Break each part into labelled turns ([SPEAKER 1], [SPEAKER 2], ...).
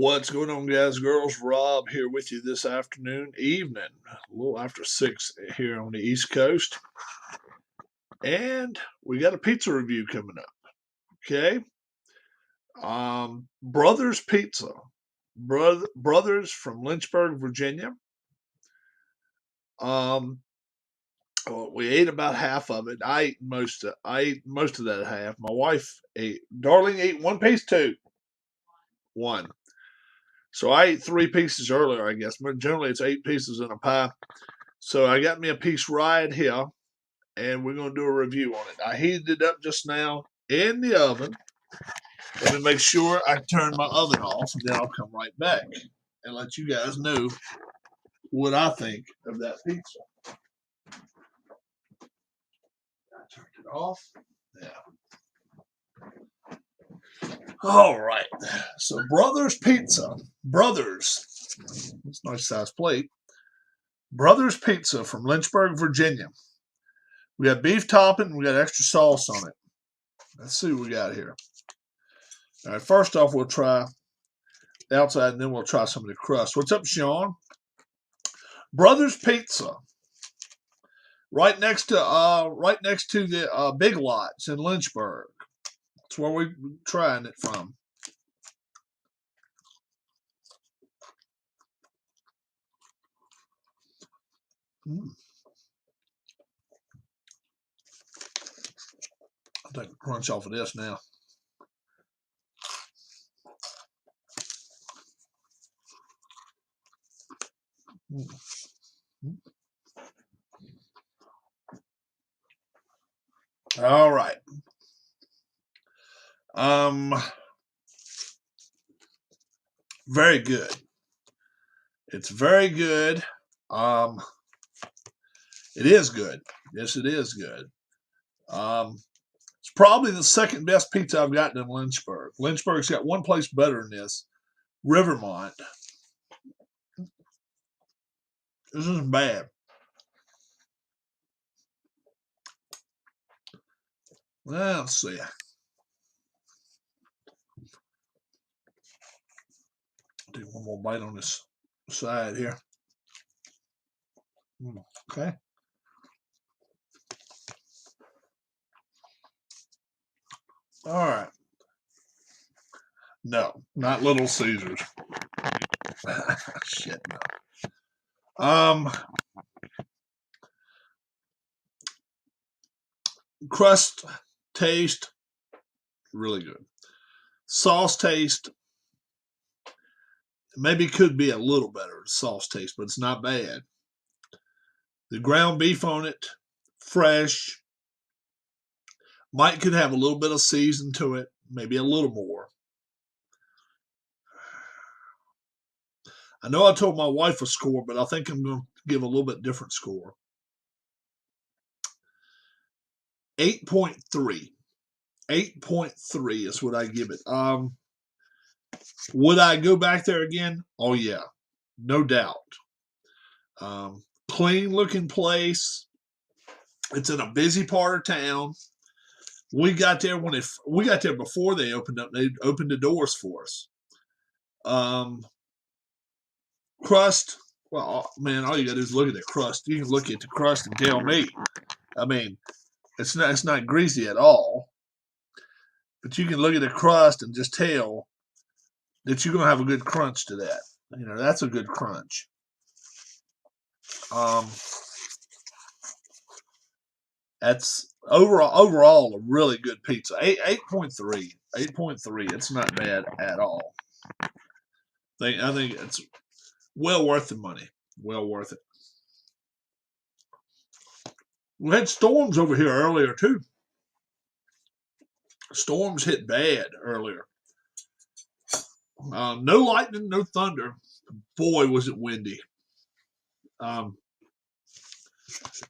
[SPEAKER 1] What's going on, guys, girls? Rob here with you this evening, a little after 6 here on the East Coast. And we got a pizza review coming up. Okay. Brothers Pizza. Brothers from Lynchburg, Virginia. Well, we ate about half of it. I ate most of that half. My wife ate. Darling ate one piece too. One. So I ate 3 pieces earlier, I guess. But generally, it's 8 pieces in a pie. So I got me a piece right here, and we're going to do a review on it. I heated it up just now in the oven. Let me make sure I turn my oven off, and then I'll come right back and let you guys know what I think of that pizza. I turned it off. Yeah. All right. So Brothers Pizza. Brothers. That's a nice size plate. Brothers Pizza from Lynchburg, Virginia. We got beef topping. We got extra sauce on it. Let's see what we got here. All right, first off, we'll try the outside, and then we'll try some of the crust. What's up, Sean? Brothers Pizza, right next to the Big Lots in Lynchburg. That's where we're trying it from. I'll take a crunch off of this now. All right. Very good. It's very good. It is good. Yes, it is good. It's probably the second best pizza I've gotten in Lynchburg. Lynchburg's got one place better than this, Rivermont. This isn't bad. Well, let's see. Do one more bite on this side here. Okay. All right. No, not Little Caesars. Shit, no. Crust taste, really good. Sauce taste, maybe could be a little better sauce taste, but it's not bad. The ground beef on it, fresh. Could have a little bit of season to it, maybe a little more. I know I told my wife a score, but I think I'm going to give a little bit different score. 8.3. 8.3 is what I give it. Would I go back there again? Oh, yeah. No doubt. Clean looking place. It's in a busy part of town. We got there before they opened up. They opened the doors for us. Crust. Well, man, all you got to do is look at the crust. You can look at the crust and tell me. I mean, it's not greasy at all. But you can look at the crust and just tell that you're going to have a good crunch to that. You know, that's a good crunch. That's overall a really good pizza. 8.3. 8.3. It's not bad at all. I think it's well worth the money. Well worth it. We had storms over here earlier too. Storms hit bad earlier. No lightning, no thunder. Boy, was it windy.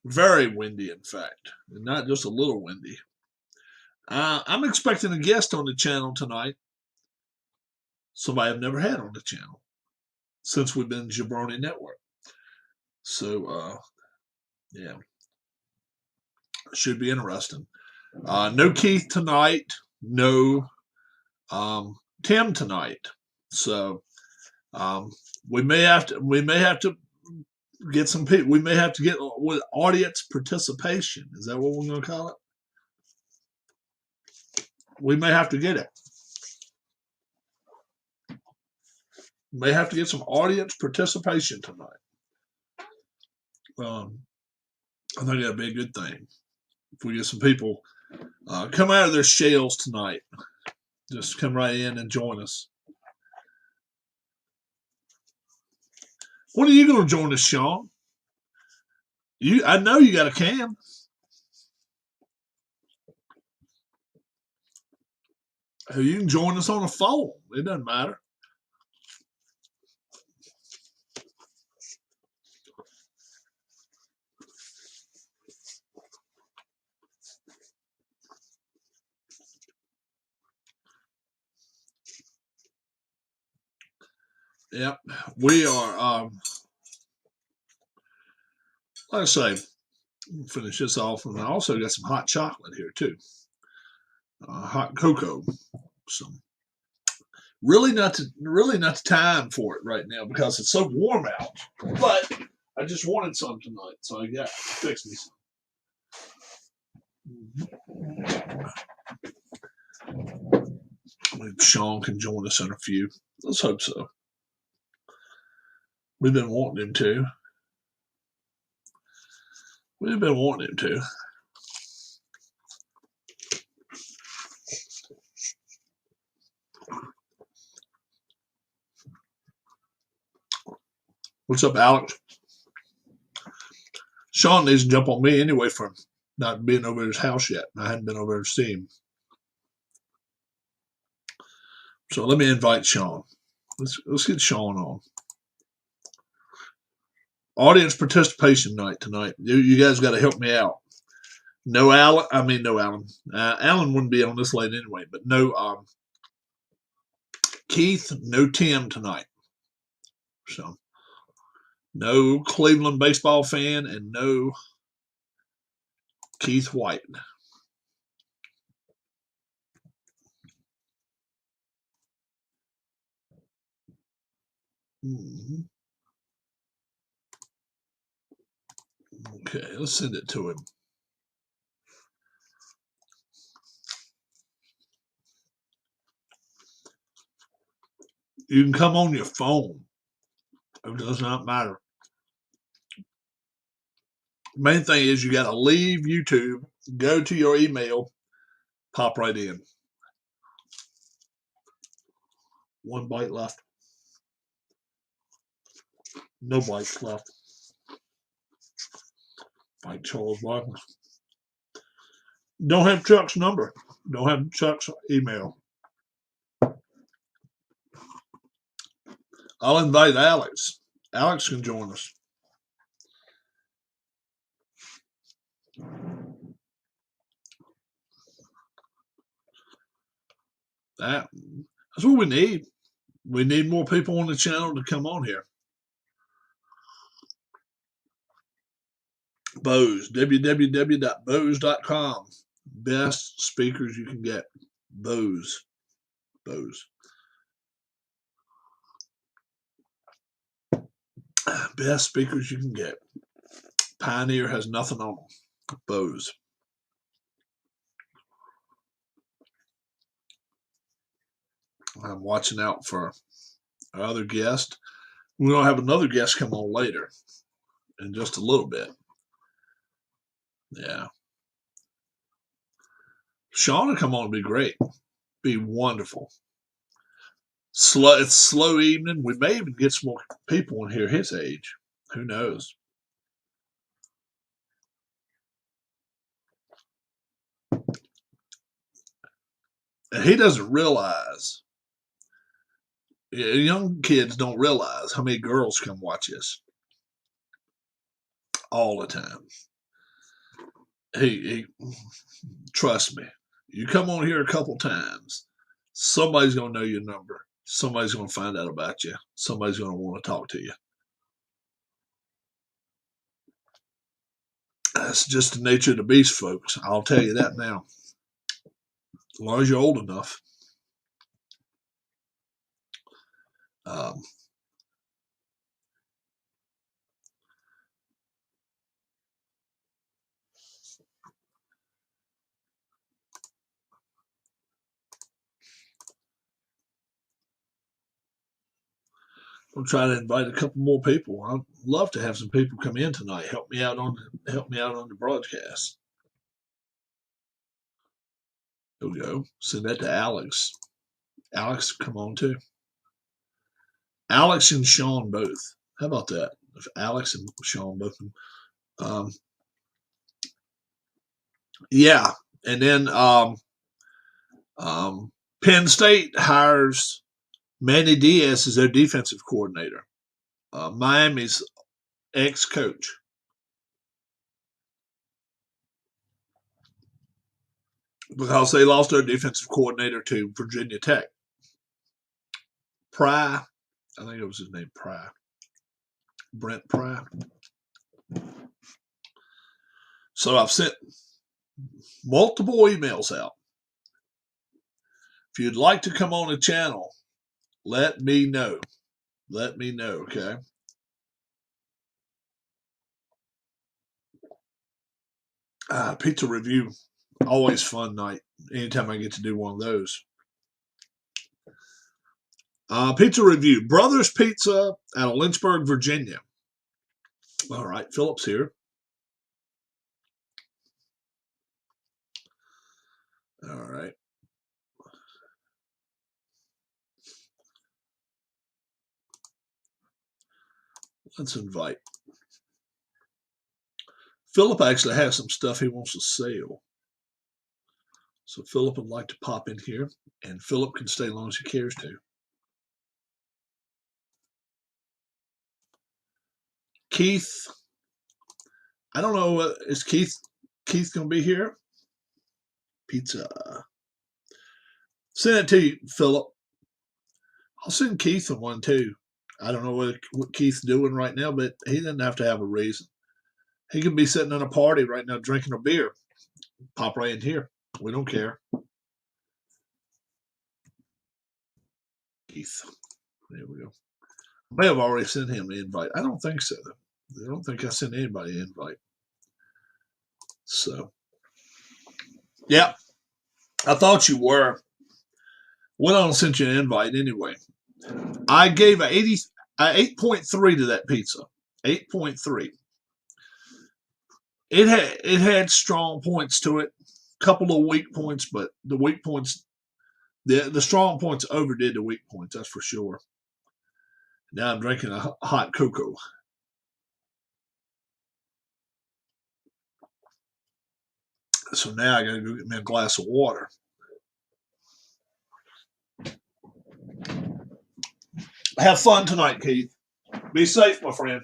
[SPEAKER 1] Very windy, in fact, and not just a little windy. I'm expecting a guest on the channel tonight. Somebody I've never had on the channel since we've been Jabroni Network. So, yeah, should be interesting. No Keith tonight. No Tim tonight. So We may have to get some people. We may have to get with audience participation. Is that what we're going to call it? We may have to get it. We may have to get some audience participation tonight. I think that'd be a good thing if we get some people come out of their shells tonight. Just come right in and join us. When are you going to join us, Sean? I know you got a cam. You can join us on a phone. It doesn't matter. Yep, we are. Like I say, finish this off, and I also got some hot chocolate here too. Hot cocoa. Some really not the time for it right now because it's so warm out. But I just wanted some tonight, so I got fix me some. Sean can join us in a few. Let's hope so. We've been wanting him to. We've been wanting him to. What's up, Alex? Sean needs to jump on me anyway for not being over at his house yet. I hadn't been over there to see him. So let me invite Sean. Let's get Sean on. Audience participation night tonight. You guys got to help me out. No Alan. Alan wouldn't be on this late anyway, but no Keith, no Tim tonight. So no Cleveland baseball fan and no Keith White. Mm-hmm. Okay, let's send it to him. You can come on your phone. It does not matter. Main thing is you got to leave YouTube, go to your email, pop right in. One bite left. No bites left. Fight Charles Barkley. Don't have Chuck's number. Don't have Chuck's email. I'll invite Alex. Alex can join us. That's what we need. We need more people on the channel to come on here. Bose, www.bose.com. Best speakers you can get. Bose. Best speakers you can get. Pioneer has nothing on them. Bose. I'm watching out for our other guest. We're going to have another guest come on later in just a little bit. Yeah. Sean will come on and be great. Be wonderful. It's slow evening. We may even get some more people in here his age. Who knows? And he doesn't realize, young kids don't realize how many girls come watch this all the time. He trust me, you come on here a couple times, somebody's going to know your number. Somebody's going to find out about you. Somebody's going to want to talk to you. That's just the nature of the beast, folks. I'll tell you that now. As long as you're old enough. We'll try to invite a couple more people. I'd love to have some people come in tonight. Help me out on the broadcast. There we go. Send that to Alex. Alex, come on too. Alex and Sean both. How about that? If Alex and Sean both. Yeah, and then Penn State hires Manny Diaz as their defensive coordinator. Miami's ex-coach. Because they lost their defensive coordinator to Virginia Tech. Pry, I think it was his name, Pry. Brent Pry. So I've sent multiple emails out. If you'd like to come on the channel, let me know. Let me know, okay? Pizza review, always fun night. Anytime I get to do one of those. Pizza review, Brothers Pizza out of Lynchburg, Virginia. All right, Philip's here. All right. Let's invite. Philip actually has some stuff he wants to sell. So Philip would like to pop in here, and Philip can stay as long as he cares to. Keith, I don't know, is Keith going to be here? Pizza. Send it to you, Philip. I'll send Keith one too. I don't know what Keith's doing right now, but he doesn't have to have a reason. He could be sitting in a party right now drinking a beer. Pop right in here. We don't care. Keith. There we go. I may have already sent him an invite. I don't think so. I don't think I sent anybody an invite. So, yeah, I thought you were. Went on and sent you an invite anyway. I gave a 8.3 to that pizza. 8.3. It had strong points to it. Couple of weak points, but the weak points, the strong points overdid the weak points. That's for sure. Now I'm drinking a hot cocoa. So now I got to go get me a glass of water. Have fun tonight, Keith. Be safe, my friend.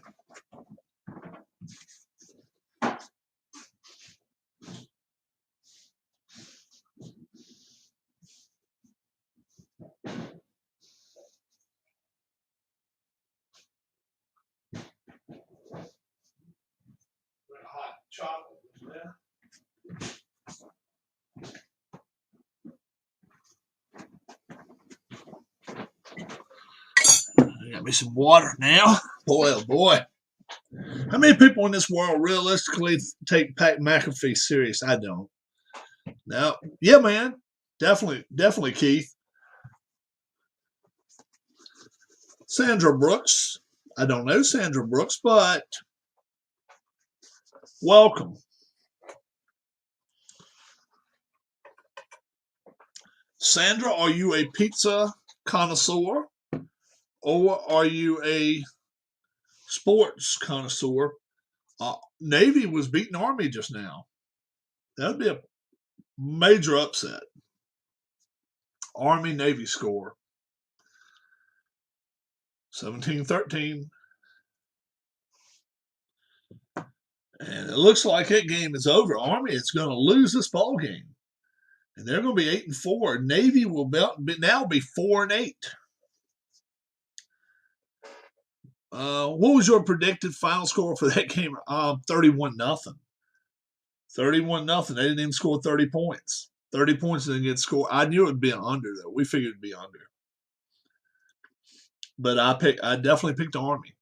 [SPEAKER 1] Hot chocolate. I got me some water now. Boy, oh boy. How many people in this world realistically take Pat McAfee serious? I don't. No. Yeah, man. Definitely, Keith. Sandra Brooks. I don't know Sandra Brooks, but welcome. Sandra, are you a pizza connoisseur or are you a sports connoisseur? Navy was beating Army just now. That would be a major upset. Army-Navy score. 17-13. And it looks like that game is over. Army is going to lose this ball game. And they're going to be 8-4. Navy will now be 4-8. What was your predicted final score for that game? 31-0. 31-0. They didn't even score 30 points. 30 points didn't get scored. I knew it would be an under, though. We figured it'd be under. But I definitely picked Army.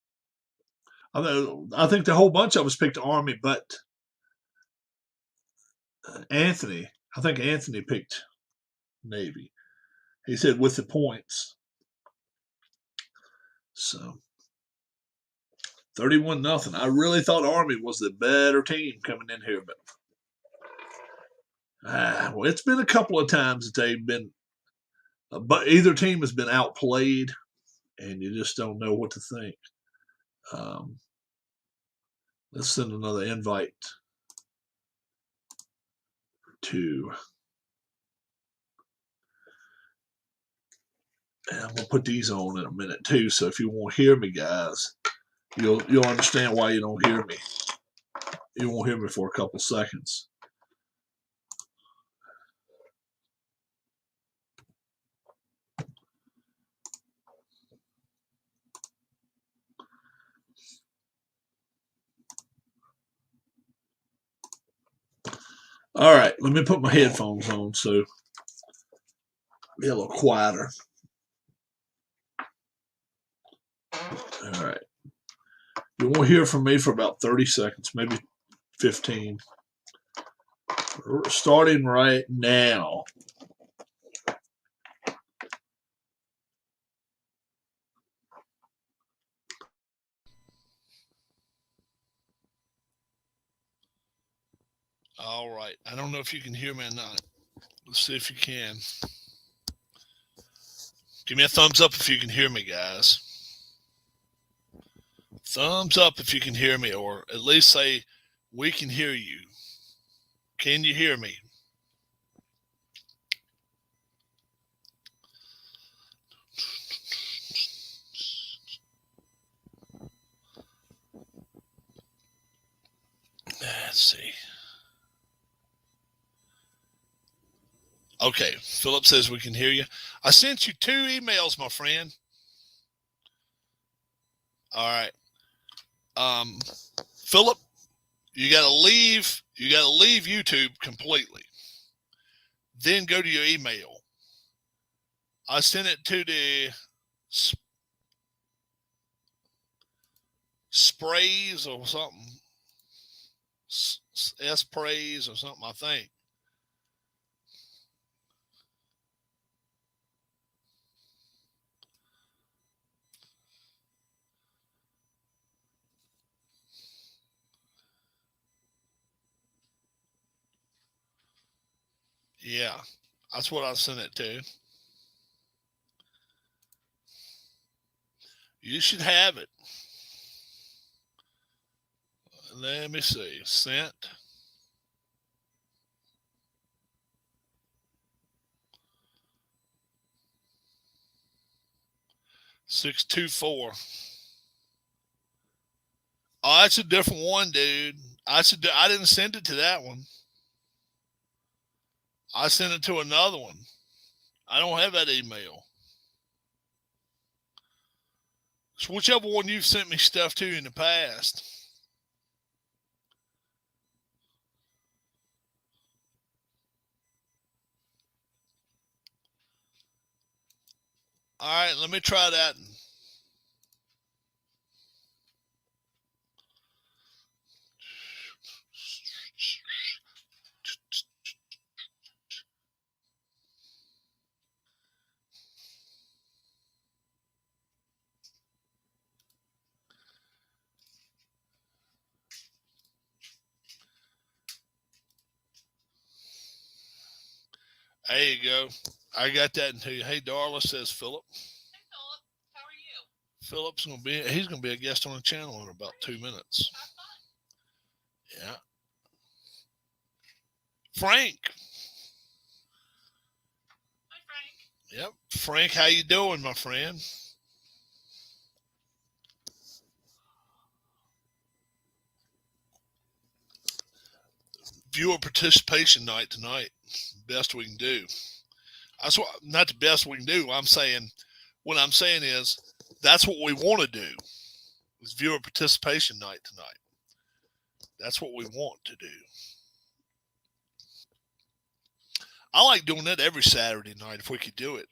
[SPEAKER 1] I think the whole bunch of us picked Army, but Anthony, I think Anthony picked Navy. He said with the points. So 31-0. I really thought Army was the better team coming in here, but well, it's been a couple of times that they've been, but either team has been outplayed, and you just don't know what to think. Let's send another invite to. And I'm gonna put these on in a minute too. So if you won't hear me, guys, you'll understand why you don't hear me. You won't hear me for a couple seconds. All right, let me put my headphones on so be a little quieter. All right. You won't hear from me for about 30 seconds, maybe 15. We're starting right now. All right. I don't know if you can hear me or not. Let's see if you can. Give me a thumbs up if you can hear me, guys. Thumbs up if you can hear me, or at least say, we can hear you. Can you hear me? Let's see. Okay, Philip says we can hear you. I sent you 2 emails, my friend. All right. Philip, you gotta leave YouTube completely. Then go to your email. I sent it to the sprays or something. S-praise or something, I think. Yeah, that's what I sent it to. You should have it. Let me see. Sent. $624. Oh, that's a different one, dude. I didn't send it to that one. I sent it to another one. I don't have that email. It's whichever one you've sent me stuff to in the past. All right, let me try that. There you go. I got that into you. Hey, Darla, says Philip.
[SPEAKER 2] Hey, Philip. How are you?
[SPEAKER 1] Philip's he's gonna be a guest on the channel in about 2 minutes. Yeah. Frank.
[SPEAKER 2] Hi, Frank.
[SPEAKER 1] Yep. Frank, how you doing, my friend? Viewer participation night tonight. Best we can do. That's what, not the best we can do. What I'm saying is that's what we want to do. Is viewer participation night tonight. That's what we want to do. I like doing that every Saturday night if we could do it.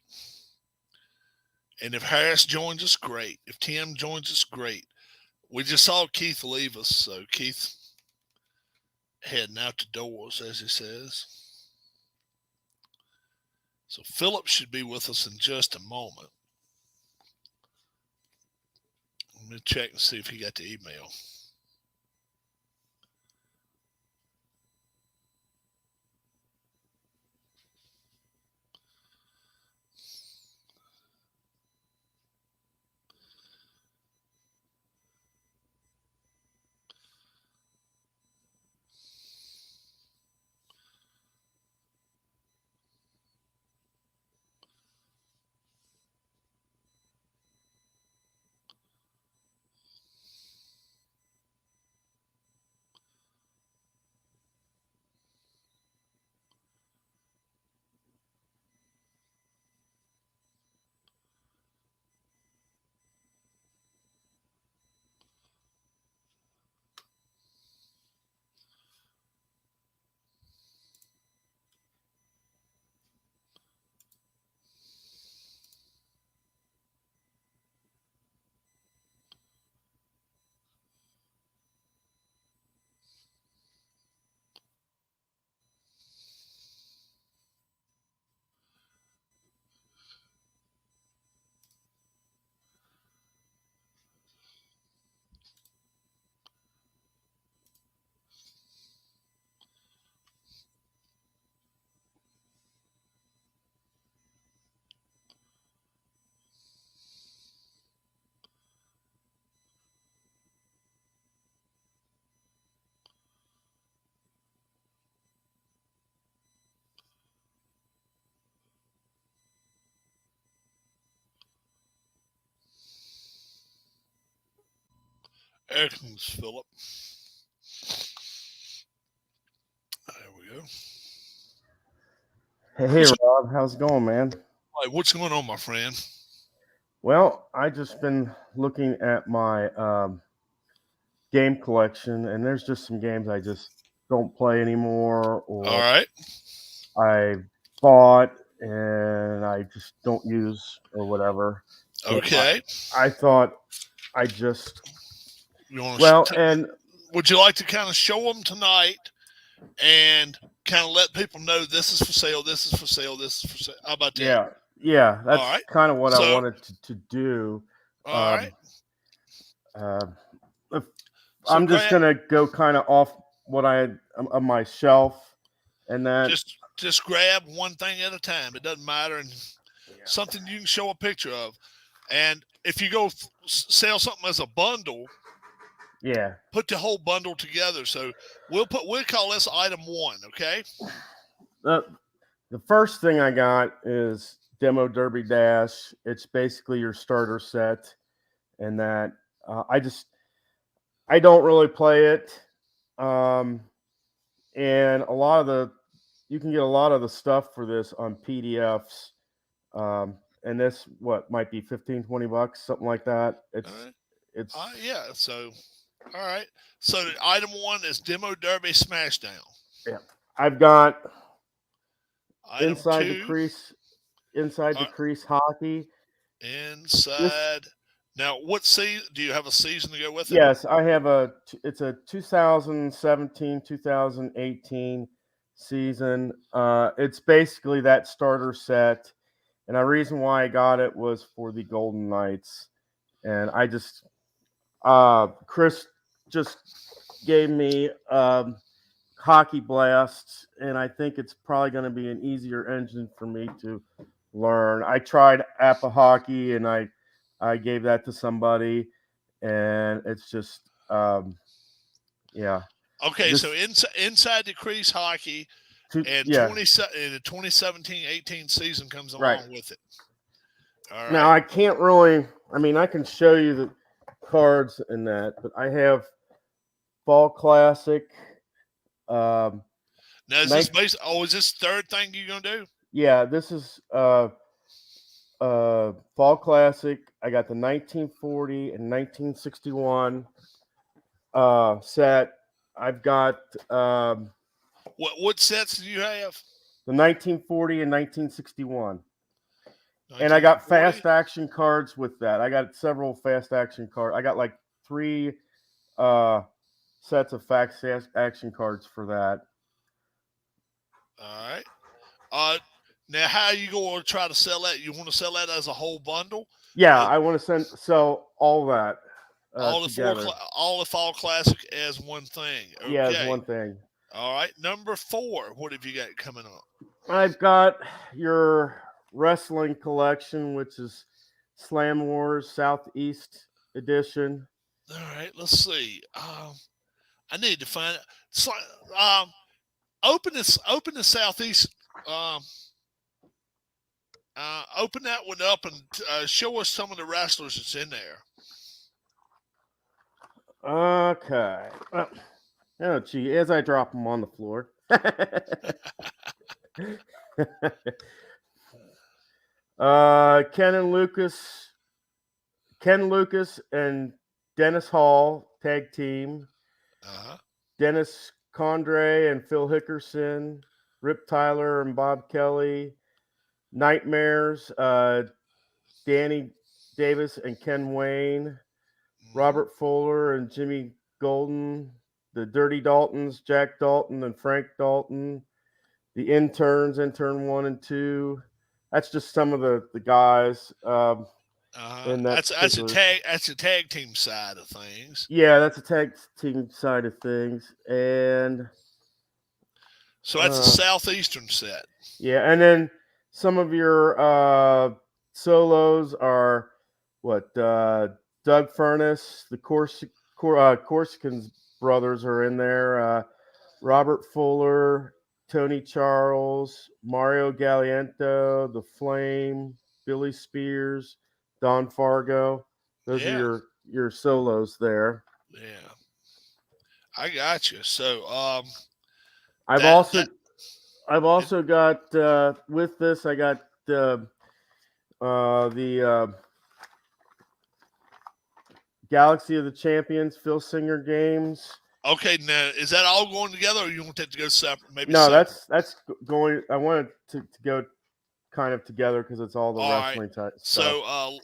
[SPEAKER 1] And if Harris joins us, great. If Tim joins us, great. We just saw Keith leave us, so Keith heading out the doors, as he says. So Philip should be with us in just a moment. Let
[SPEAKER 3] me check and see if he got the email. Excellent, Philip. There we go.
[SPEAKER 4] Hey, Rob, how's it going, man?
[SPEAKER 3] What's going on, my friend?
[SPEAKER 4] Well, I just been looking at my game collection, and there's just some games I just don't play anymore,
[SPEAKER 3] All
[SPEAKER 4] or
[SPEAKER 3] right.
[SPEAKER 4] I bought and I just don't use or whatever. So
[SPEAKER 3] Okay.
[SPEAKER 4] I thought I just
[SPEAKER 3] You want
[SPEAKER 4] well,
[SPEAKER 3] to
[SPEAKER 4] and
[SPEAKER 3] would you like to kind of show them tonight and kind of let people know this is for sale, this is for sale, this is for sale? How about that?
[SPEAKER 4] yeah, that's
[SPEAKER 3] right.
[SPEAKER 4] kind of what I
[SPEAKER 3] So-
[SPEAKER 4] wanted to do.
[SPEAKER 3] All right.
[SPEAKER 4] If
[SPEAKER 3] So
[SPEAKER 4] I'm just gonna go kind of off what I had on my shelf, and that
[SPEAKER 3] just grab one thing at a time. It doesn't matter, and something you can show a picture of. And if you go sell something as a bundle,
[SPEAKER 4] yeah,
[SPEAKER 3] put the whole bundle together. So we'll call this item 1, okay?
[SPEAKER 4] the first thing I got is Demo Derby Dash. It's basically your starter set, and that I don't really play it, and you can get a lot of the stuff for this on PDFs, and this might be $15-20, something like that. It's
[SPEAKER 3] yeah. So all right. So item 1 is Demo Derby Smashdown.
[SPEAKER 4] yeah. I've got
[SPEAKER 3] Item
[SPEAKER 4] inside
[SPEAKER 3] 2,
[SPEAKER 4] the crease hockey.
[SPEAKER 3] Inside. Now, what season? Do you have a season to go with it?
[SPEAKER 4] Yes, I have it's a 2017-2018 season. It's basically that starter set, and the reason why I got it was for the Golden Knights, and I just Chris just gave me Hockey Blast, and I think it's probably going to be an easier engine for me to learn. I tried Appa Hockey, and I gave that to somebody, and it's just yeah.
[SPEAKER 3] Okay, so inside the crease hockey, and the 2017-18 season comes along with it. All right.
[SPEAKER 4] Now I can't really. I mean, I can show you the cards in that, but I have Fall Classic.
[SPEAKER 3] Now is this is this third thing you're gonna do?
[SPEAKER 4] Yeah, this is Fall Classic. I got the 1940 and 1961 set. I've got
[SPEAKER 3] what sets do you have?
[SPEAKER 4] The 1940 and 1961. And I got fast action cards with that. I got several fast action cards. I got like 3 sets of fast action cards for that.
[SPEAKER 3] All right. Now, how are you going to try to sell that? You want to sell that as a whole bundle?
[SPEAKER 4] Yeah, I want to sell all that.
[SPEAKER 3] all the
[SPEAKER 4] together.
[SPEAKER 3] all the fall classic as one thing. Okay.
[SPEAKER 4] Yeah, it's one thing.
[SPEAKER 3] All right. Number 4. What have you got coming up?
[SPEAKER 4] I've got your wrestling collection, which is Slam Wars Southeast Edition.
[SPEAKER 3] All right. Let's see. I need to find. Open the southeast. Open that one up and show us some of the wrestlers that's in there.
[SPEAKER 4] Okay. Oh, gee, as I drop them on the floor. Ken Lucas and Dennis Hall tag team.
[SPEAKER 3] Uh-huh.
[SPEAKER 4] Dennis Condrey and Phil Hickerson, Rip Tyler and Bob Kelly, Nightmares, Danny Davis and Ken Wayne, Robert Fuller and Jimmy Golden, the Dirty Daltons, Jack Dalton and Frank Dalton, the interns, intern 1 and 2. That's just some of the guys.
[SPEAKER 3] That's a tag team side of things.
[SPEAKER 4] Yeah, that's a tag team side of things, and
[SPEAKER 3] so that's a southeastern set.
[SPEAKER 4] Yeah, and then some of your solos are what Doug Furness, the Corsican brothers are in there. Robert Fuller, Tony Charles, Mario Galliento, The Flame, Billy Spears, Don Fargo. Those are your solos there.
[SPEAKER 3] Yeah, I got you. So
[SPEAKER 4] I've also got with this. I got the Galaxy of the Champions Phil Singer games.
[SPEAKER 3] Okay, now is that all going together, or you want that to go separate? Maybe
[SPEAKER 4] no,
[SPEAKER 3] separate?
[SPEAKER 4] that's going. I wanted to go kind of together because it's all the wrestling type stuff.
[SPEAKER 3] So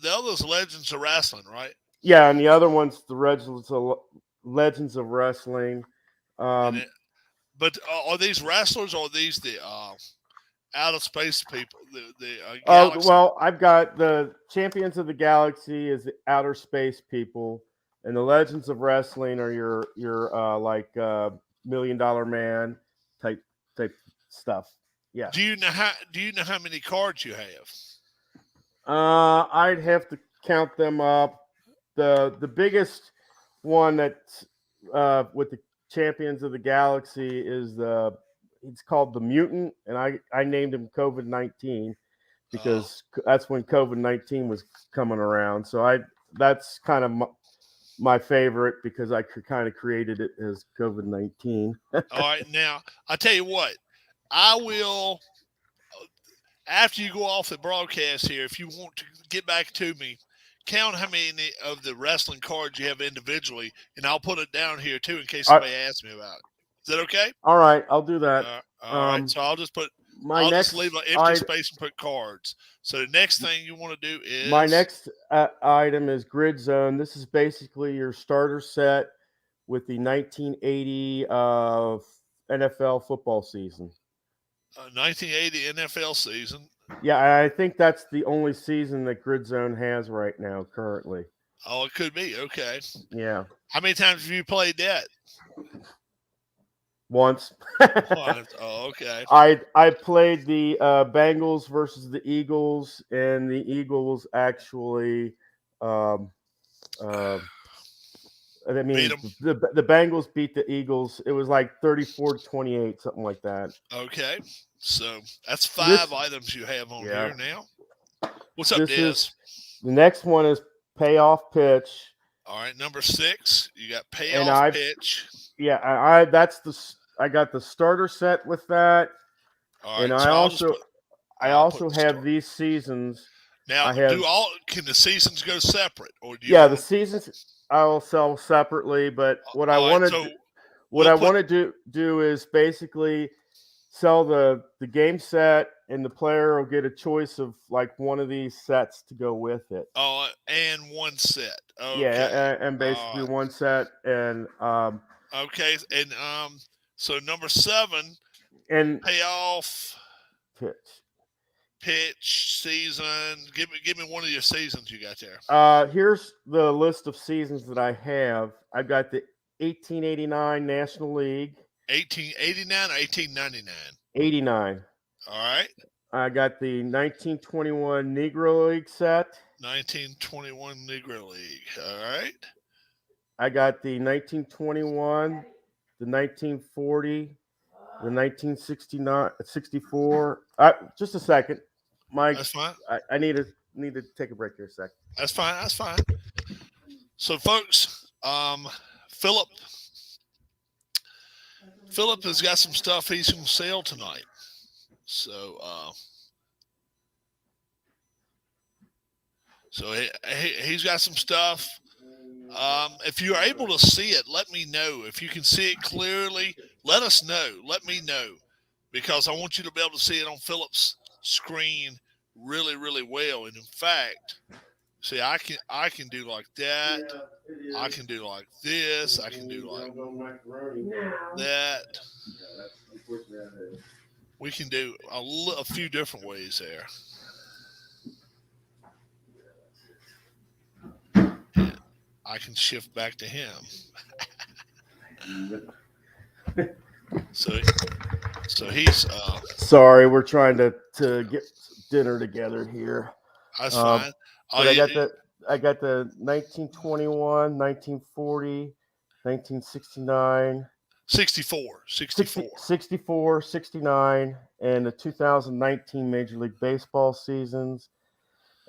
[SPEAKER 3] the other's Legends of Wrestling, right?
[SPEAKER 4] Yeah, and the other one's the Legends of Wrestling.
[SPEAKER 3] But are these wrestlers, or are these the out of space people? The Galaxy?
[SPEAKER 4] Well, I've got the Champions of the Galaxy is the outer space people, and the Legends of Wrestling are your like $1 Million Man type stuff. Yeah.
[SPEAKER 3] Do you know how many cards you have?
[SPEAKER 4] I'd have to count them up. The biggest one that's with the Champions of the Galaxy is it's called the Mutant, and I named him COVID-19 because that's when COVID-19 was coming around. So that's kind of my favorite because I kind of created it as COVID-19.
[SPEAKER 3] All right, now I'll tell you what, I will, after you go off the broadcast here, if you want to get back to me, count how many of the wrestling cards you have individually, and I'll put it down here too in case somebody asks me about it. Is that okay?
[SPEAKER 4] All right, I'll do that.
[SPEAKER 3] All right, so I'll just just leave an empty space and put cards. So the next thing you want to do is
[SPEAKER 4] my next item is Grid Zone. This is basically your starter set with the 1980 NFL football season.
[SPEAKER 3] 1980 NFL season.
[SPEAKER 4] Yeah, I think that's the only season that Grid Zone has right now currently.
[SPEAKER 3] Oh, it could be. Okay.
[SPEAKER 4] Yeah.
[SPEAKER 3] How many times have you played that?
[SPEAKER 4] Once.
[SPEAKER 3] Oh, okay.
[SPEAKER 4] I played the Bengals versus the Eagles, and the Eagles actually I mean, the Bengals beat the Eagles. It was like 34-28, something like that.
[SPEAKER 3] Okay. So that's 5 items you have on here now. What's up, Des?
[SPEAKER 4] The next one is Payoff Pitch.
[SPEAKER 3] All right, number 6. You got Payoff Pitch.
[SPEAKER 4] Yeah, I got the starter set with that.
[SPEAKER 3] All right,
[SPEAKER 4] and
[SPEAKER 3] so
[SPEAKER 4] I also have these seasons.
[SPEAKER 3] Now, can the seasons go separate, or do you?
[SPEAKER 4] Yeah, the seasons I will sell separately. But what I want to do is basically sell the game set, and the player will get a choice of like one of these sets to go with it.
[SPEAKER 3] Oh, and one set. Okay.
[SPEAKER 4] Yeah, and basically one set, and
[SPEAKER 3] okay, and so number 7
[SPEAKER 4] and
[SPEAKER 3] Payoff
[SPEAKER 4] Pitch.
[SPEAKER 3] pitch, season. Give me one of your seasons you got there.
[SPEAKER 4] Here's the list of seasons that I have. I've got the 1889 National League.
[SPEAKER 3] 1889 or 1899?
[SPEAKER 4] 89.
[SPEAKER 3] All right.
[SPEAKER 4] I got the 1921 Negro League set.
[SPEAKER 3] 1921 Negro League. All right.
[SPEAKER 4] I got the 1921, the 1940, the 1969, 64. Just a second.
[SPEAKER 3] That's fine.
[SPEAKER 4] I need to take a break here a second.
[SPEAKER 3] That's fine. That's fine. So, folks, Philip has got some stuff he's going to sell tonight. So, he's got some stuff. If you're able to see it, let me know. If you can see it clearly, let us know. Let me know, because I want you to be able to see it on Philip's screen really, really well. And in fact, see, I can do like that. I can do like this. I can do like that. We can do a few different ways there. And I can shift back to him. So he's
[SPEAKER 4] sorry, we're trying to get dinner together here.
[SPEAKER 3] That's fine.
[SPEAKER 4] But I got the 1921, 1940, 1969,
[SPEAKER 3] 64,
[SPEAKER 4] 64, 69, and the 2019 Major League Baseball seasons.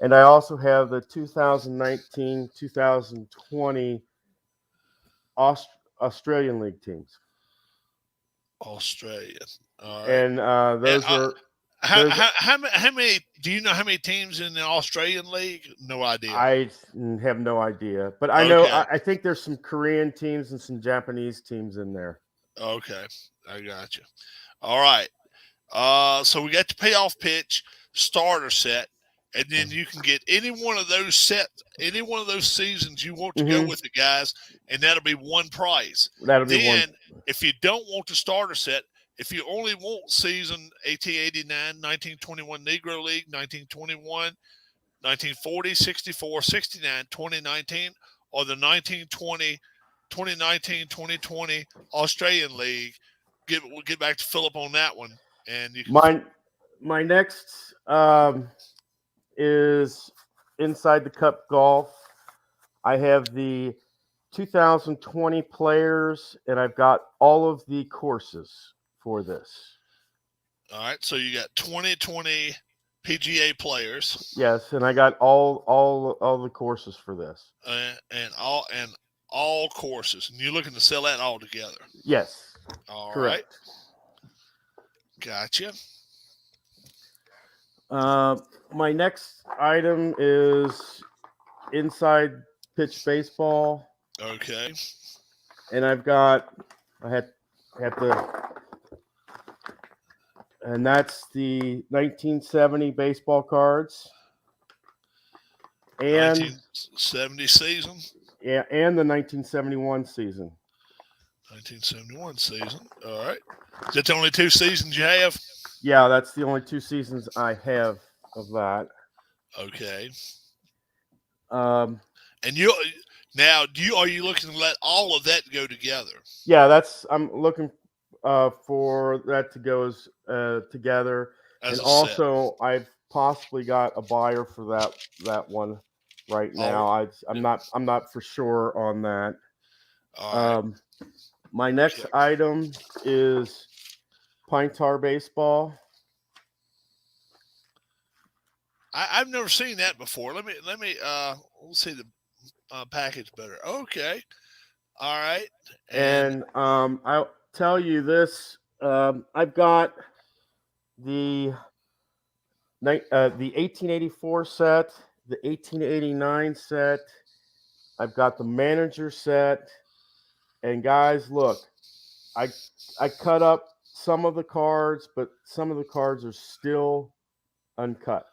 [SPEAKER 4] And I also have the 2019, 2020 Australian League teams.
[SPEAKER 3] Australia. All right.
[SPEAKER 4] And those are...
[SPEAKER 3] How many? Do you know how many teams in the Australian League? No idea.
[SPEAKER 4] I have no idea, but I know I think there's some Korean teams and some Japanese teams in there.
[SPEAKER 3] Okay, I got you. All right. So we got the payoff pitch starter set, and then you can get any one of those sets, any one of those seasons you want to go with it, guys, and that'll be one price.
[SPEAKER 4] That'll be one.
[SPEAKER 3] Then, if you don't want the starter set, if you only want season 1889, 1921 Negro League, 1921, 1940, 64, 69, 2019, or the 2019, 2020 Australian League, we'll get back to Philip on that one. And you can
[SPEAKER 4] my next is Inside the Cup Golf. I have the 2020 players, and I've got all of the courses for this.
[SPEAKER 3] All right, so you got 2020 PGA players.
[SPEAKER 4] Yes, and I got all the courses for this.
[SPEAKER 3] And all courses, and you're looking to sell that all together.
[SPEAKER 4] Yes.
[SPEAKER 3] All
[SPEAKER 4] correct.
[SPEAKER 3] right. Gotcha.
[SPEAKER 4] My next item is Inside Pitch Baseball.
[SPEAKER 3] Okay.
[SPEAKER 4] And I have to. And that's the 1970 baseball cards. And
[SPEAKER 3] 1970 season.
[SPEAKER 4] Yeah, and the 1971 season.
[SPEAKER 3] 1971 season. All right. Is that the only two seasons you have?
[SPEAKER 4] Yeah, that's the only two seasons I have of that.
[SPEAKER 3] Okay.
[SPEAKER 4] And
[SPEAKER 3] are you looking to let all of that go together?
[SPEAKER 4] Yeah, I'm looking for that to go together.
[SPEAKER 3] As
[SPEAKER 4] and also, I've possibly got a buyer for that one right now. I'm not for sure on that.
[SPEAKER 3] All right.
[SPEAKER 4] My next item is Pine Tar Baseball.
[SPEAKER 3] I've never seen that before. Let me let's see the package better. Okay. All right.
[SPEAKER 4] And I'll tell you this. I've got the 1884 set, the 1889 set. I've got the manager set. And guys, look, I cut up some of the cards, but some of the cards are still uncut.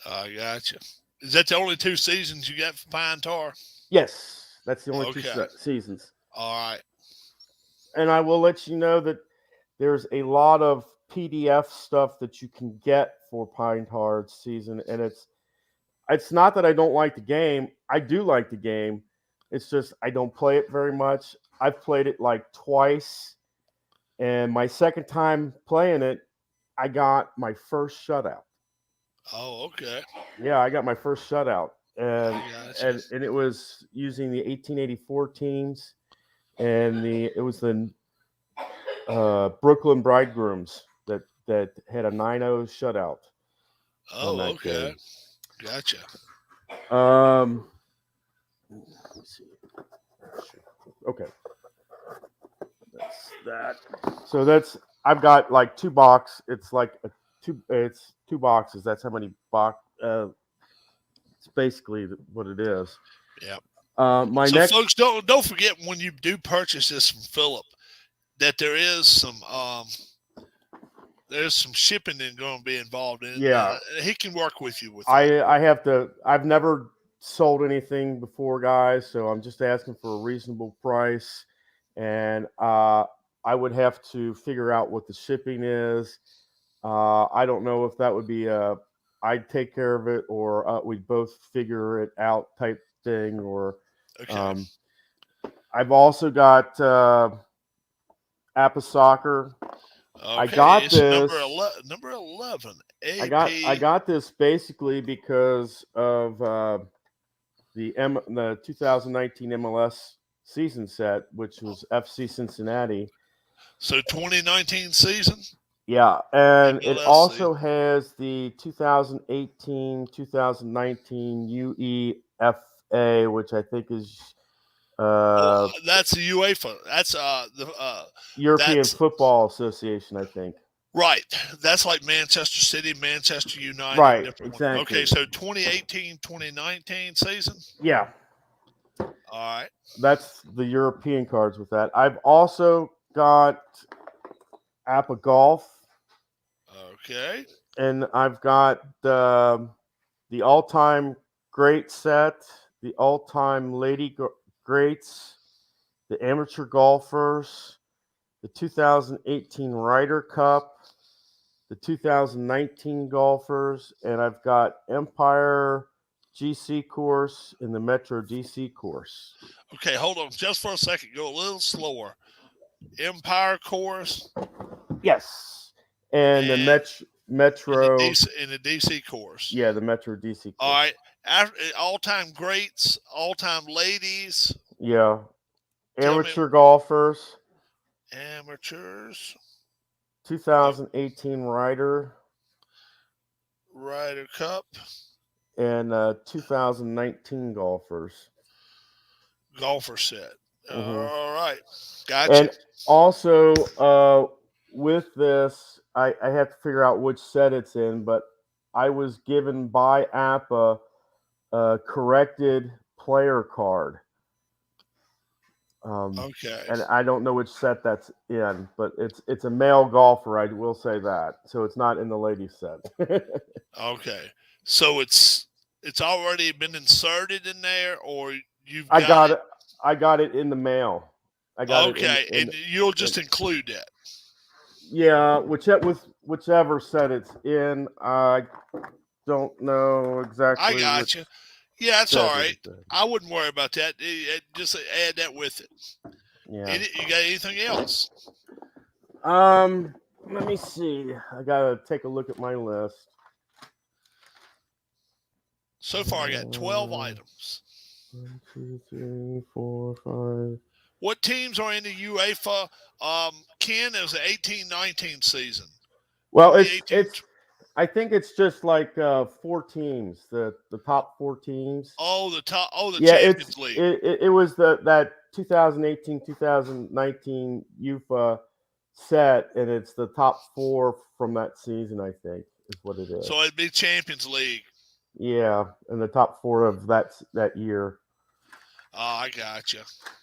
[SPEAKER 3] I gotcha. Is that the only two seasons you got for Pine Tar?
[SPEAKER 4] Yes, that's the only two seasons.
[SPEAKER 3] All right.
[SPEAKER 4] And I will let you know that there's a lot of PDF stuff that you can get for Pine Tards season, and it's not that I don't like the game. I do like the game. It's just I don't play it very much. I've played it like twice, and my second time playing it, I got my first shutout.
[SPEAKER 3] Oh, okay.
[SPEAKER 4] Yeah, I got my first shutout, and
[SPEAKER 3] Gotcha.
[SPEAKER 4] and it was using the 1884 teams, and it was the Brooklyn Bridegrooms that had a 9-0 shutout on
[SPEAKER 3] Oh,
[SPEAKER 4] that
[SPEAKER 3] okay. Gotcha.
[SPEAKER 4] game. Let me see. Okay, that's that. So I've got like 2 box. It's like it's 2 boxes. That's how many box. It's basically what it is.
[SPEAKER 3] Yeah.
[SPEAKER 4] My
[SPEAKER 3] So,
[SPEAKER 4] next.
[SPEAKER 3] folks, don't forget when you do purchase this from Philip that there is some there's some shipping that's going to be involved in it.
[SPEAKER 4] Yeah.
[SPEAKER 3] He can work with you with that.
[SPEAKER 4] I have to. I've never sold anything before, guys, so I'm just asking for a reasonable price, and I would have to figure out what the shipping is. I don't know if that would be I'd take care of it, or we'd both figure it out type thing, or
[SPEAKER 3] Okay.
[SPEAKER 4] I've also got Appa Soccer.
[SPEAKER 3] Okay.
[SPEAKER 4] I got
[SPEAKER 3] it's
[SPEAKER 4] this.
[SPEAKER 3] Number 11.
[SPEAKER 4] I
[SPEAKER 3] AP.
[SPEAKER 4] got this basically because of the 2019 MLS season set, which was FC Cincinnati.
[SPEAKER 3] So 2019 season.
[SPEAKER 4] Yeah, and it
[SPEAKER 3] MLS
[SPEAKER 4] also
[SPEAKER 3] season.
[SPEAKER 4] has the 2018-2019 UEFA, which I think is
[SPEAKER 3] That's the UEFA. That's
[SPEAKER 4] European
[SPEAKER 3] that's
[SPEAKER 4] Football Association, I think.
[SPEAKER 3] right. That's like Manchester City, Manchester United,
[SPEAKER 4] Right,
[SPEAKER 3] different one.
[SPEAKER 4] exactly.
[SPEAKER 3] Okay, so 2018-2019 season.
[SPEAKER 4] Yeah,
[SPEAKER 3] All right.
[SPEAKER 4] that's the European cards with that. I've also got Appa Golf,
[SPEAKER 3] Okay.
[SPEAKER 4] and I've got the all-time great set, the all-time lady greats, the amateur golfers, the 2018 Ryder Cup, the 2019 golfers, and I've got Empire GC course and the Metro DC course.
[SPEAKER 3] Okay, hold on just for a second. Go a little slower. Empire course
[SPEAKER 4] Yes, and the
[SPEAKER 3] and
[SPEAKER 4] Metro.
[SPEAKER 3] in the DC course.
[SPEAKER 4] Yeah, the Metro DC course.
[SPEAKER 3] All right. All-time greats, all-time ladies,
[SPEAKER 4] Yeah,
[SPEAKER 3] Tell me-
[SPEAKER 4] amateur golfers,
[SPEAKER 3] amateurs,
[SPEAKER 4] 2018 Ryder,
[SPEAKER 3] Ryder Cup,
[SPEAKER 4] and 2019 golfers.
[SPEAKER 3] golfer set.
[SPEAKER 4] Mhm.
[SPEAKER 3] All right. Gotcha.
[SPEAKER 4] And also, with this, I have to figure out which set it's in, but I was given by APA a corrected player card.
[SPEAKER 3] Okay.
[SPEAKER 4] And I don't know which set that's in, but it's a male golfer. I will say that, so it's not in the ladies set.
[SPEAKER 3] Okay. So it's already been inserted in there, or you've
[SPEAKER 4] I got
[SPEAKER 3] it.
[SPEAKER 4] it. I got it in the mail. I got
[SPEAKER 3] Okay,
[SPEAKER 4] it in,
[SPEAKER 3] and you'll just include that.
[SPEAKER 4] yeah, whichever set it's in. I don't know exactly.
[SPEAKER 3] I got you. Yeah, that's
[SPEAKER 4] set
[SPEAKER 3] all
[SPEAKER 4] it
[SPEAKER 3] right.
[SPEAKER 4] is.
[SPEAKER 3] I wouldn't worry about that. Just add that with it.
[SPEAKER 4] Yeah.
[SPEAKER 3] You got anything else?
[SPEAKER 4] Let me see. I gotta take a look at my list.
[SPEAKER 3] So far, I got 12 items.
[SPEAKER 4] 1, 2, 3, 4, 5.
[SPEAKER 3] What teams are in the UEFA? Ken, it was the 18-19 season.
[SPEAKER 4] Well, it's. I think it's just like 4 teams, the top 4 teams.
[SPEAKER 3] Oh, the Champions League.
[SPEAKER 4] It was that 2018-2019 UEFA set, and it's the top 4 from that season. I think is what it is.
[SPEAKER 3] So it'd be Champions League.
[SPEAKER 4] Yeah, and the top 4 of that year.
[SPEAKER 3] Oh, I got you.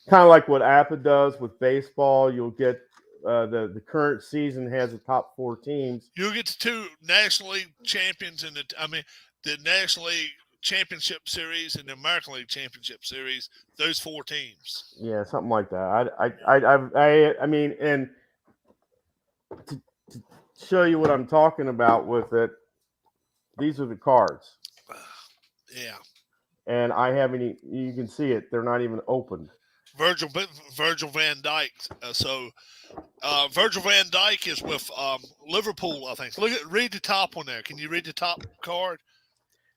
[SPEAKER 4] Kind of like what APA does with baseball. You'll get the current season has the top 4 teams.
[SPEAKER 3] You'll get the 2 National League champions and the National League Championship Series and the American League Championship Series. Those 4 teams.
[SPEAKER 4] Yeah, something like that. I mean, and show you what I'm talking about with it. These are the cards,
[SPEAKER 3] Yeah.
[SPEAKER 4] and I haven't. You can see it; they're not even opened.
[SPEAKER 3] Virgil Van Dyke. Virgil Van Dyke is with Liverpool, I think. Read the top one there. Can you read the top card?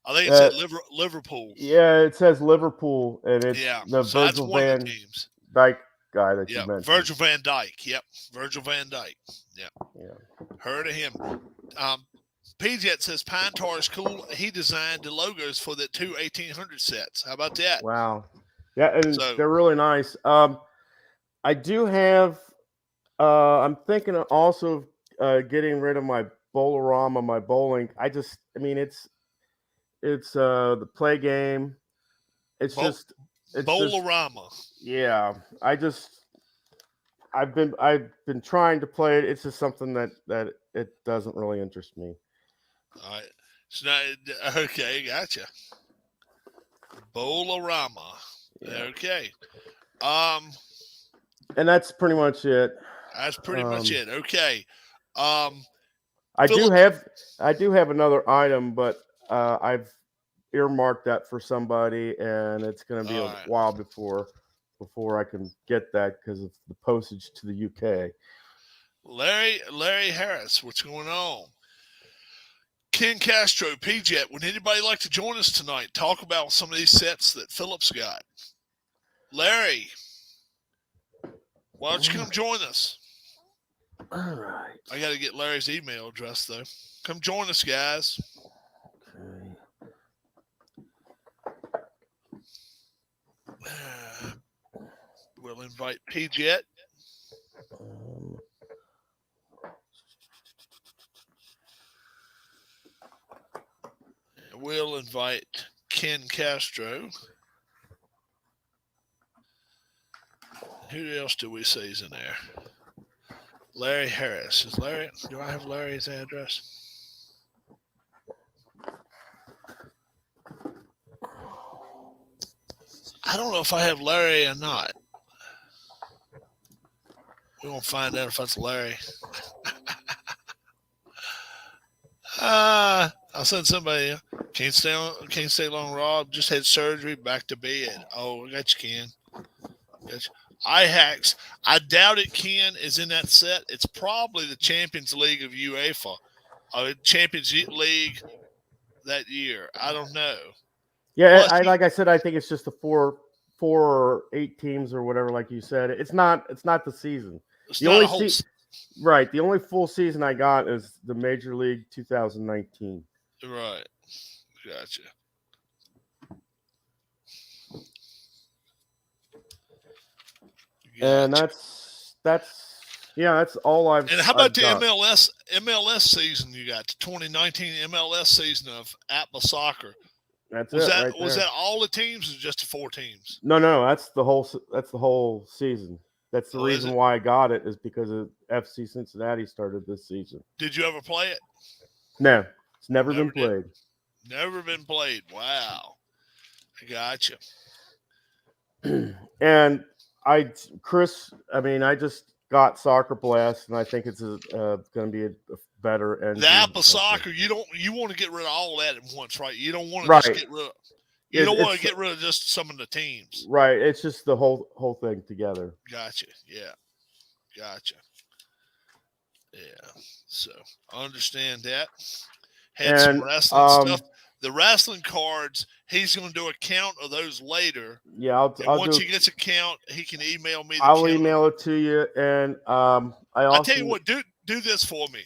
[SPEAKER 3] I think it said Liverpool.
[SPEAKER 4] Yeah, it says Liverpool, and it's
[SPEAKER 3] Yeah,
[SPEAKER 4] the
[SPEAKER 3] so that's
[SPEAKER 4] Virgil
[SPEAKER 3] one of the
[SPEAKER 4] Van
[SPEAKER 3] teams.
[SPEAKER 4] Dyke guy that you
[SPEAKER 3] Yeah,
[SPEAKER 4] mentioned.
[SPEAKER 3] Virgil Van Dyke. Yep, Virgil Van Dyke. Yep.
[SPEAKER 4] Yeah.
[SPEAKER 3] Heard of him. PJet says Pine Tar is cool. He designed the logos for the two 1800 sets. How about that?
[SPEAKER 4] Wow. Yeah, and
[SPEAKER 3] So-
[SPEAKER 4] they're really nice. I do have. I'm thinking of also getting rid of my Bolarama, my bowling. I mean, it's the play game. It's just
[SPEAKER 3] Bolarama.
[SPEAKER 4] Yeah. I've been trying to play it. It's just something that it doesn't really interest me.
[SPEAKER 3] All right. So now, okay, gotcha. Bolarama.
[SPEAKER 4] Yeah.
[SPEAKER 3] Okay.
[SPEAKER 4] And that's pretty much it.
[SPEAKER 3] That's pretty much it. Okay.
[SPEAKER 4] I
[SPEAKER 3] Philip-
[SPEAKER 4] do have another item, but I've earmarked that for somebody, and it's going to be
[SPEAKER 3] All
[SPEAKER 4] a
[SPEAKER 3] right.
[SPEAKER 4] while before I can get that because of the postage to the UK.
[SPEAKER 3] Larry Harris, what's going on? Ken Castro, PJet, would anybody like to join us tonight? Talk about some of these sets that Philip's got. Larry, why don't you come join us?
[SPEAKER 4] All right.
[SPEAKER 3] I got to get Larry's email address, though. Come join us, guys.
[SPEAKER 4] Okay.
[SPEAKER 3] We'll invite PJet. We'll invite Ken Castro. Who else do we say is in there? Larry Harris. Do I have Larry's address? I don't know if I have Larry or not. We're going to find out if that's Larry. I'll send somebody. Can't stay long, Rob. Just had surgery, back to bed. Oh, I got you, Ken. Got you. iHacks. I doubt it, Ken, is in that set. It's probably the Champions League of UEFA. Champions League that year. I don't know.
[SPEAKER 4] Yeah,
[SPEAKER 3] Plus,
[SPEAKER 4] like I said, I think it's just the four or 8 teams or whatever, like you said. It's not the season.
[SPEAKER 3] It's
[SPEAKER 4] The
[SPEAKER 3] not
[SPEAKER 4] only
[SPEAKER 3] a whole
[SPEAKER 4] Right. The only full season I got is the Major League 2019.
[SPEAKER 3] Right. Gotcha.
[SPEAKER 4] And that's all I've.
[SPEAKER 3] And how about the
[SPEAKER 4] got.
[SPEAKER 3] MLS season you got? The 2019 MLS season of Atlas Soccer.
[SPEAKER 4] That's
[SPEAKER 3] Was
[SPEAKER 4] it.
[SPEAKER 3] that
[SPEAKER 4] right
[SPEAKER 3] was
[SPEAKER 4] there.
[SPEAKER 3] that all the teams or just the 4 teams?
[SPEAKER 4] No, that's the whole season. That's the
[SPEAKER 3] Oh, is
[SPEAKER 4] reason
[SPEAKER 3] it?
[SPEAKER 4] why I got it, is because of FC Cincinnati started this season.
[SPEAKER 3] Did you ever play it?
[SPEAKER 4] No, it's never
[SPEAKER 3] Never
[SPEAKER 4] been played.
[SPEAKER 3] Never been played. Wow. I gotcha.
[SPEAKER 4] And Chris, I mean, I just got Soccer Blast, and I think it's going to be a better engine.
[SPEAKER 3] The Apple Soccer, you want to get rid of all that at once, right? You don't want to
[SPEAKER 4] Right.
[SPEAKER 3] just get rid of. You don't want to get rid of just some of the teams.
[SPEAKER 4] Right. It's just the whole thing together.
[SPEAKER 3] Gotcha. Yeah. Gotcha. Yeah. So I understand that. Had some wrestling stuff. The wrestling cards, he's going to do a count of those later.
[SPEAKER 4] Yeah,
[SPEAKER 3] once he gets a count, he can email me.
[SPEAKER 4] I'll email it to you, and
[SPEAKER 3] I'll tell you what. Do this for me.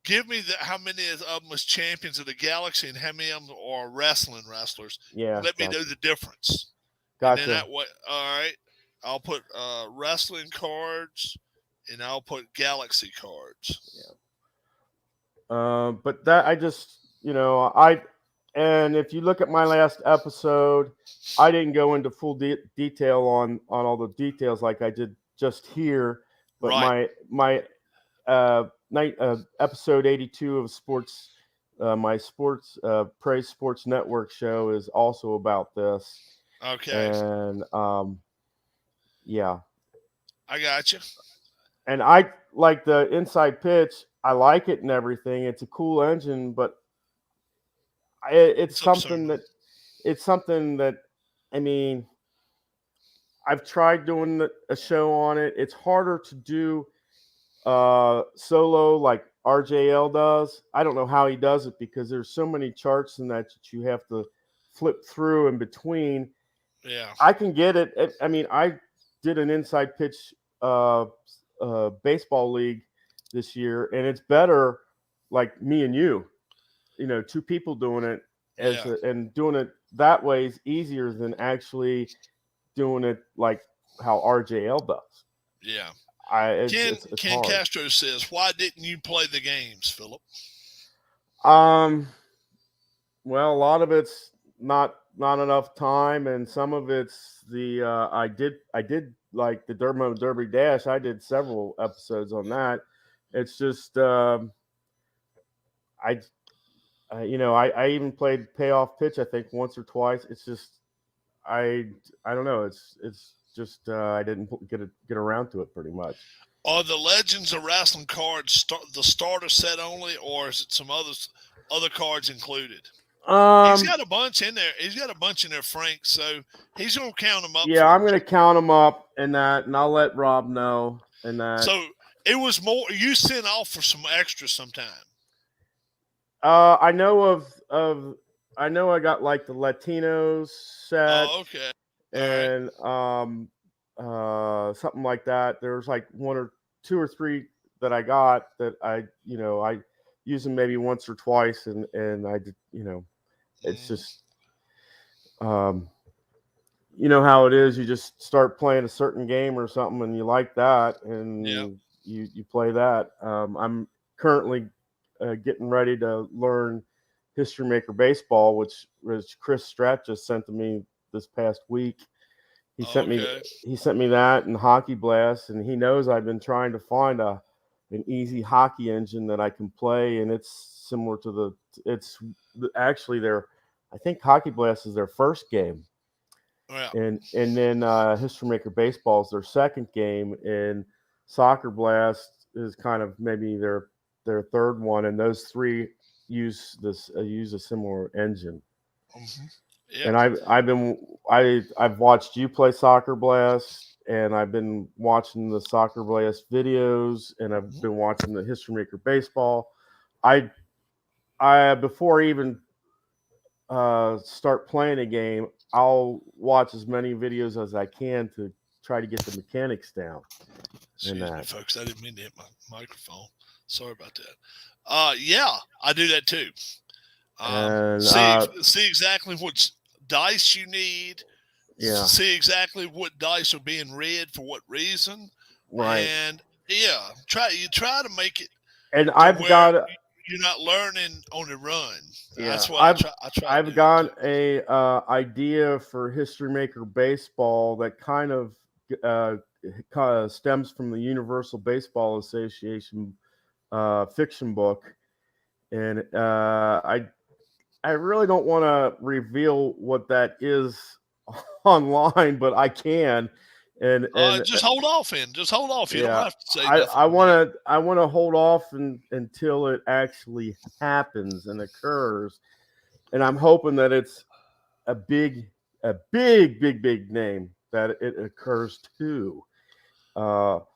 [SPEAKER 3] Give me how many of them was champions of the galaxy and how many of them are wrestlers.
[SPEAKER 4] Yeah.
[SPEAKER 3] Let me know the difference.
[SPEAKER 4] Gotcha.
[SPEAKER 3] And then that way, all right. I'll put wrestling cards, and I'll put galaxy cards.
[SPEAKER 4] Yeah. But that I just, and if you look at my last episode, I didn't go into full detail on all the details like I did just here. But
[SPEAKER 3] right.
[SPEAKER 4] my episode 82 of sports, my sports Praise Sports Network show is also about this.
[SPEAKER 3] Okay.
[SPEAKER 4] And yeah,
[SPEAKER 3] I got you.
[SPEAKER 4] And I like the inside pitch. I like it and everything. It's a cool engine, but it's
[SPEAKER 3] It's absurd.
[SPEAKER 4] something that I mean, I've tried doing a show on it. It's harder to do solo like RJL does. I don't know how he does it because there's so many charts in that you have to flip through in between.
[SPEAKER 3] Yeah.
[SPEAKER 4] I can get it. I mean, I did an inside pitch baseball league this year, and it's better like me and you, two people doing it
[SPEAKER 3] Yeah.
[SPEAKER 4] and doing it that way is easier than actually doing it like how RJL does.
[SPEAKER 3] Yeah.
[SPEAKER 4] It's
[SPEAKER 3] Ken
[SPEAKER 4] hard.
[SPEAKER 3] Castro says, "Why didn't you play the games, Philip?"
[SPEAKER 4] Um, well, a lot of it's not enough time, and some of it's the I did like the Derby Dash. I did several episodes on that. It's just I I even played payoff pitch. I think once or twice. It's just I don't know. It's just I didn't get around to it pretty much.
[SPEAKER 3] Are the Legends of Wrestling cards the starter set only, or is it some other cards included? He's got a bunch in there. He's got a bunch in there, Frank. So he's gonna count them up.
[SPEAKER 4] Yeah, I'm gonna count them up and that, and I'll let Rob know and that.
[SPEAKER 3] So it was more. You sent off for some extras sometime.
[SPEAKER 4] I know I know I got like the Latinos set.
[SPEAKER 3] Oh, okay.
[SPEAKER 4] And something like that. There's like one or two or three that I got that I use them maybe once or twice, and I did, it's just you know how it is. You just start playing a certain game or something, and you like that, and you play that. I'm currently getting ready to learn History Maker Baseball, which Chris Stratch just sent to me this past week. He sent me that and Hockey Blast, and he knows I've been trying to find an easy hockey engine that I can play, and it's similar to actually I think Hockey Blast is their first game.
[SPEAKER 3] Yeah.
[SPEAKER 4] And then History Maker Baseball is their second game, and Soccer Blast is kind of maybe their third one, and those three use a similar engine.
[SPEAKER 3] Mm-hmm. Yeah.
[SPEAKER 4] And I've watched you play Soccer Blast, and I've been watching the Soccer Blast videos, and I've been watching the History Maker Baseball. I before I even start playing a game, I'll watch as many videos as I can to try to get the mechanics down.
[SPEAKER 3] Excuse me, folks. I didn't mean to hit my microphone. Sorry about that. Yeah, I do that too. See exactly what dice you need.
[SPEAKER 4] Yeah.
[SPEAKER 3] See exactly what dice are being read for what reason.
[SPEAKER 4] Right.
[SPEAKER 3] And yeah, you try to make it.
[SPEAKER 4] And I've got.
[SPEAKER 3] You're not learning on the run.
[SPEAKER 4] Yeah,
[SPEAKER 3] that's what I try.
[SPEAKER 4] I've got a idea for History Maker Baseball that kind of stems from the Universal Baseball Association fiction book, and I really don't want to reveal what that is online, but I can. And
[SPEAKER 3] just hold off, just hold off. You don't have to say
[SPEAKER 4] nothing. I want to hold off until it actually happens and occurs, and I'm hoping that it's a big name that it occurs to. All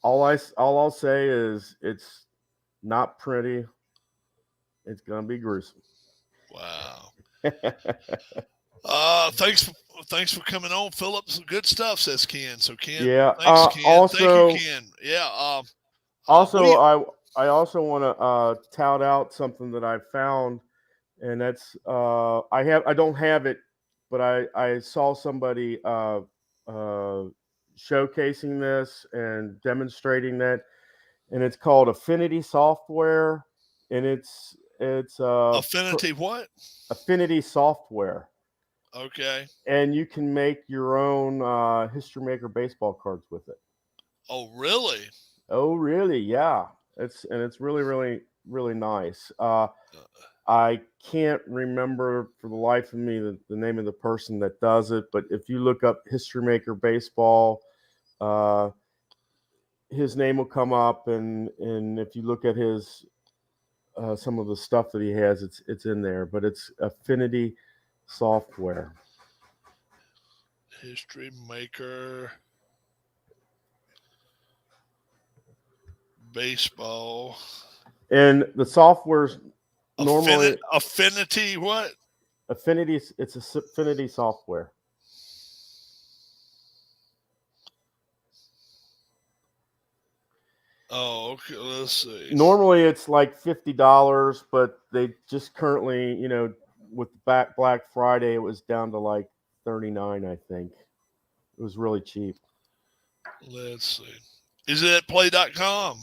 [SPEAKER 4] I'll say is it's not pretty. It's gonna be gruesome.
[SPEAKER 3] Wow. Thanks for coming on, Philip. Some good stuff, says Ken. So Ken,
[SPEAKER 4] yeah.
[SPEAKER 3] Thanks, Ken.
[SPEAKER 4] Also,
[SPEAKER 3] thank you, Ken. Yeah.
[SPEAKER 4] I also want to tout out something that I found, and that's I don't have it, but I saw somebody showcasing this and demonstrating that, and it's called Affinity Software, and it's
[SPEAKER 3] Affinity what?
[SPEAKER 4] Affinity Software.
[SPEAKER 3] Okay.
[SPEAKER 4] And you can make your own History Maker baseball cards with it.
[SPEAKER 3] Oh, really?
[SPEAKER 4] Oh, really? Yeah. It's really, really, really nice. I can't remember for the life of me the name of the person that does it, but if you look up History Maker Baseball, his name will come up, and if you look at his some of the stuff that he has, it's in there. But it's Affinity Software.
[SPEAKER 3] History Maker Baseball.
[SPEAKER 4] And the software's normally
[SPEAKER 3] Affinity what?
[SPEAKER 4] Affinity. It's a Affinity Software.
[SPEAKER 3] Oh, okay. Let's see.
[SPEAKER 4] Normally it's like $50, but they just currently, with Black Friday, it was down to like $39. I think it was really cheap.
[SPEAKER 3] Let's see. Is it at play.com?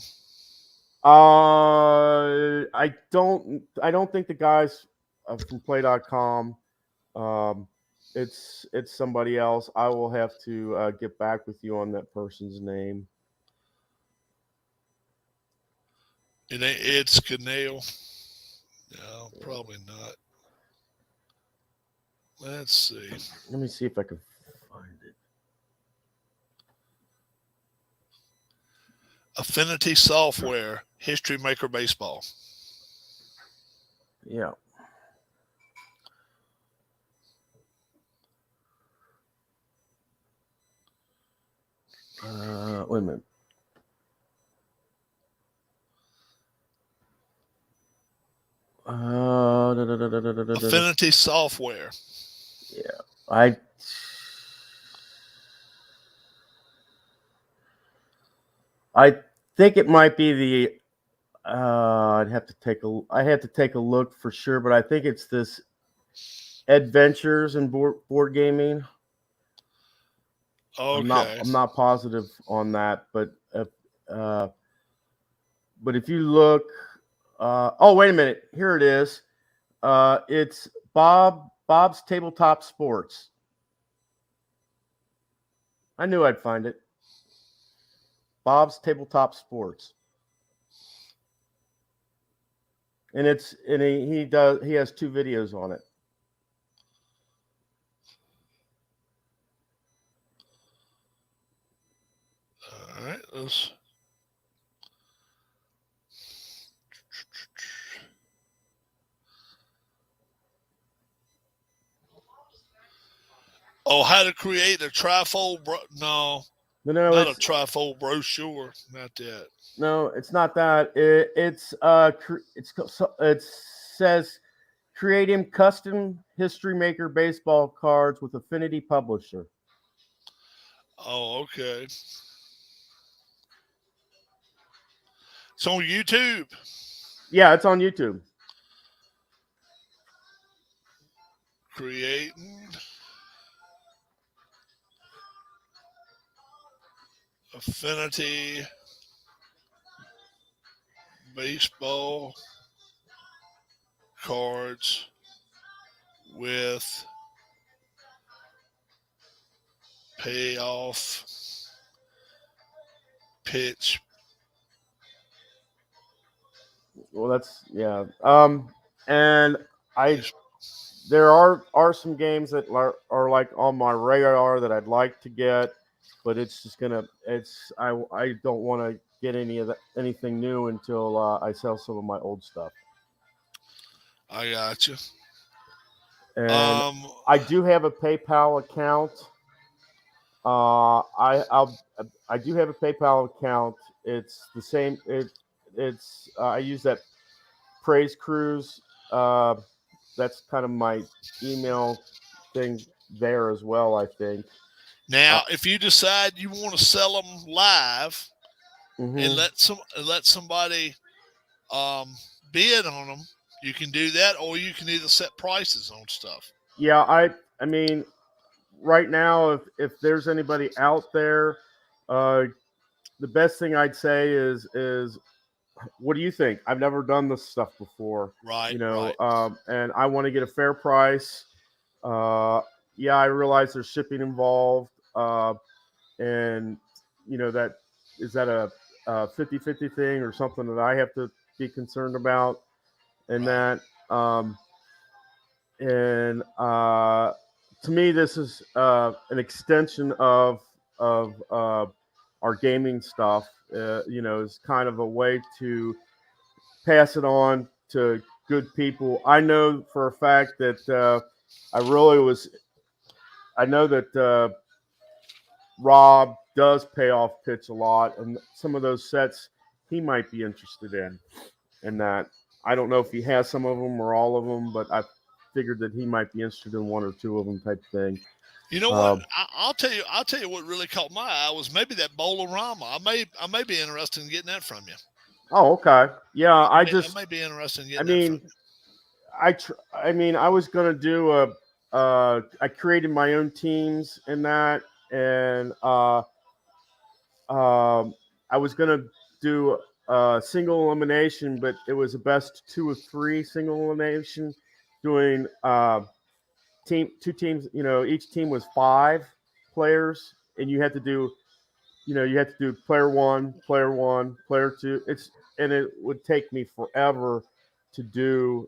[SPEAKER 4] I don't think the guys from play.com. It's somebody else. I will have to get back with you on that person's name.
[SPEAKER 3] It's Canale. No, probably not. Let's see.
[SPEAKER 4] Let me see if I can find it.
[SPEAKER 3] Affinity Software, History Maker Baseball.
[SPEAKER 4] Yeah. Wait a minute.
[SPEAKER 3] Affinity Software.
[SPEAKER 4] Yeah. I think it might be the. I have to take a look for sure, but I think it's this Adventures in board gaming.
[SPEAKER 3] Okay.
[SPEAKER 4] I'm not positive on that, but if you look, oh wait a minute, here it is. It's Bob's Tabletop Sports. I knew I'd find it. Bob's Tabletop Sports. And he has 2 videos on it.
[SPEAKER 3] All right. Let's. Oh, how to create a trifold? No, not a trifold brochure. Not that.
[SPEAKER 4] No, it's not that. It says create him custom History Maker baseball cards with Affinity Publisher.
[SPEAKER 3] Oh, okay. It's on YouTube.
[SPEAKER 4] Yeah, it's on YouTube.
[SPEAKER 3] Creating Affinity Baseball cards with payoff pitch.
[SPEAKER 4] Well, that's yeah. And there are some games that are like on my radar that I'd like to get, but it's just I don't want to get anything new until I sell some of my old stuff.
[SPEAKER 3] I got you.
[SPEAKER 4] And I do have a PayPal account. I do have a PayPal account. It's the same. I use that Praise Cruise. That's kind of my email thing there as well, I think.
[SPEAKER 3] Now, if you decide you want to sell them live and let somebody bid on them, you can do that, or you can either set prices on stuff.
[SPEAKER 4] Yeah, I mean, right now, if there's anybody out there, the best thing I'd say is what do you think? I've never done this stuff before,
[SPEAKER 3] right?
[SPEAKER 4] And I want to get a fair price. Yeah, I realize there's shipping involved, and that is that a 50-50 thing or something that I have to be concerned about, and
[SPEAKER 3] right.
[SPEAKER 4] To me, this is an extension of our gaming stuff, is kind of a way to pass it on to good people. I know for a fact that I know that Rob does pay off pitch a lot, and some of those sets he might be interested in. And that I don't know if he has some of them or all of them, but I figured that he might be interested in one or two of them, type thing.
[SPEAKER 3] You know what? I'll tell you. I'll tell you what really caught my eye was maybe that Bowl-O-Rama. I may be interested in getting that from you.
[SPEAKER 4] Oh, okay. Yeah,
[SPEAKER 3] I may be interested in getting that from you.
[SPEAKER 4] I was gonna do I created my own teams in that, and I was gonna do a single elimination, but it was a best 2 of 3 single elimination, doing two teams. Each team was 5 players, and you had to do player 1, player 2. And it would take me forever to do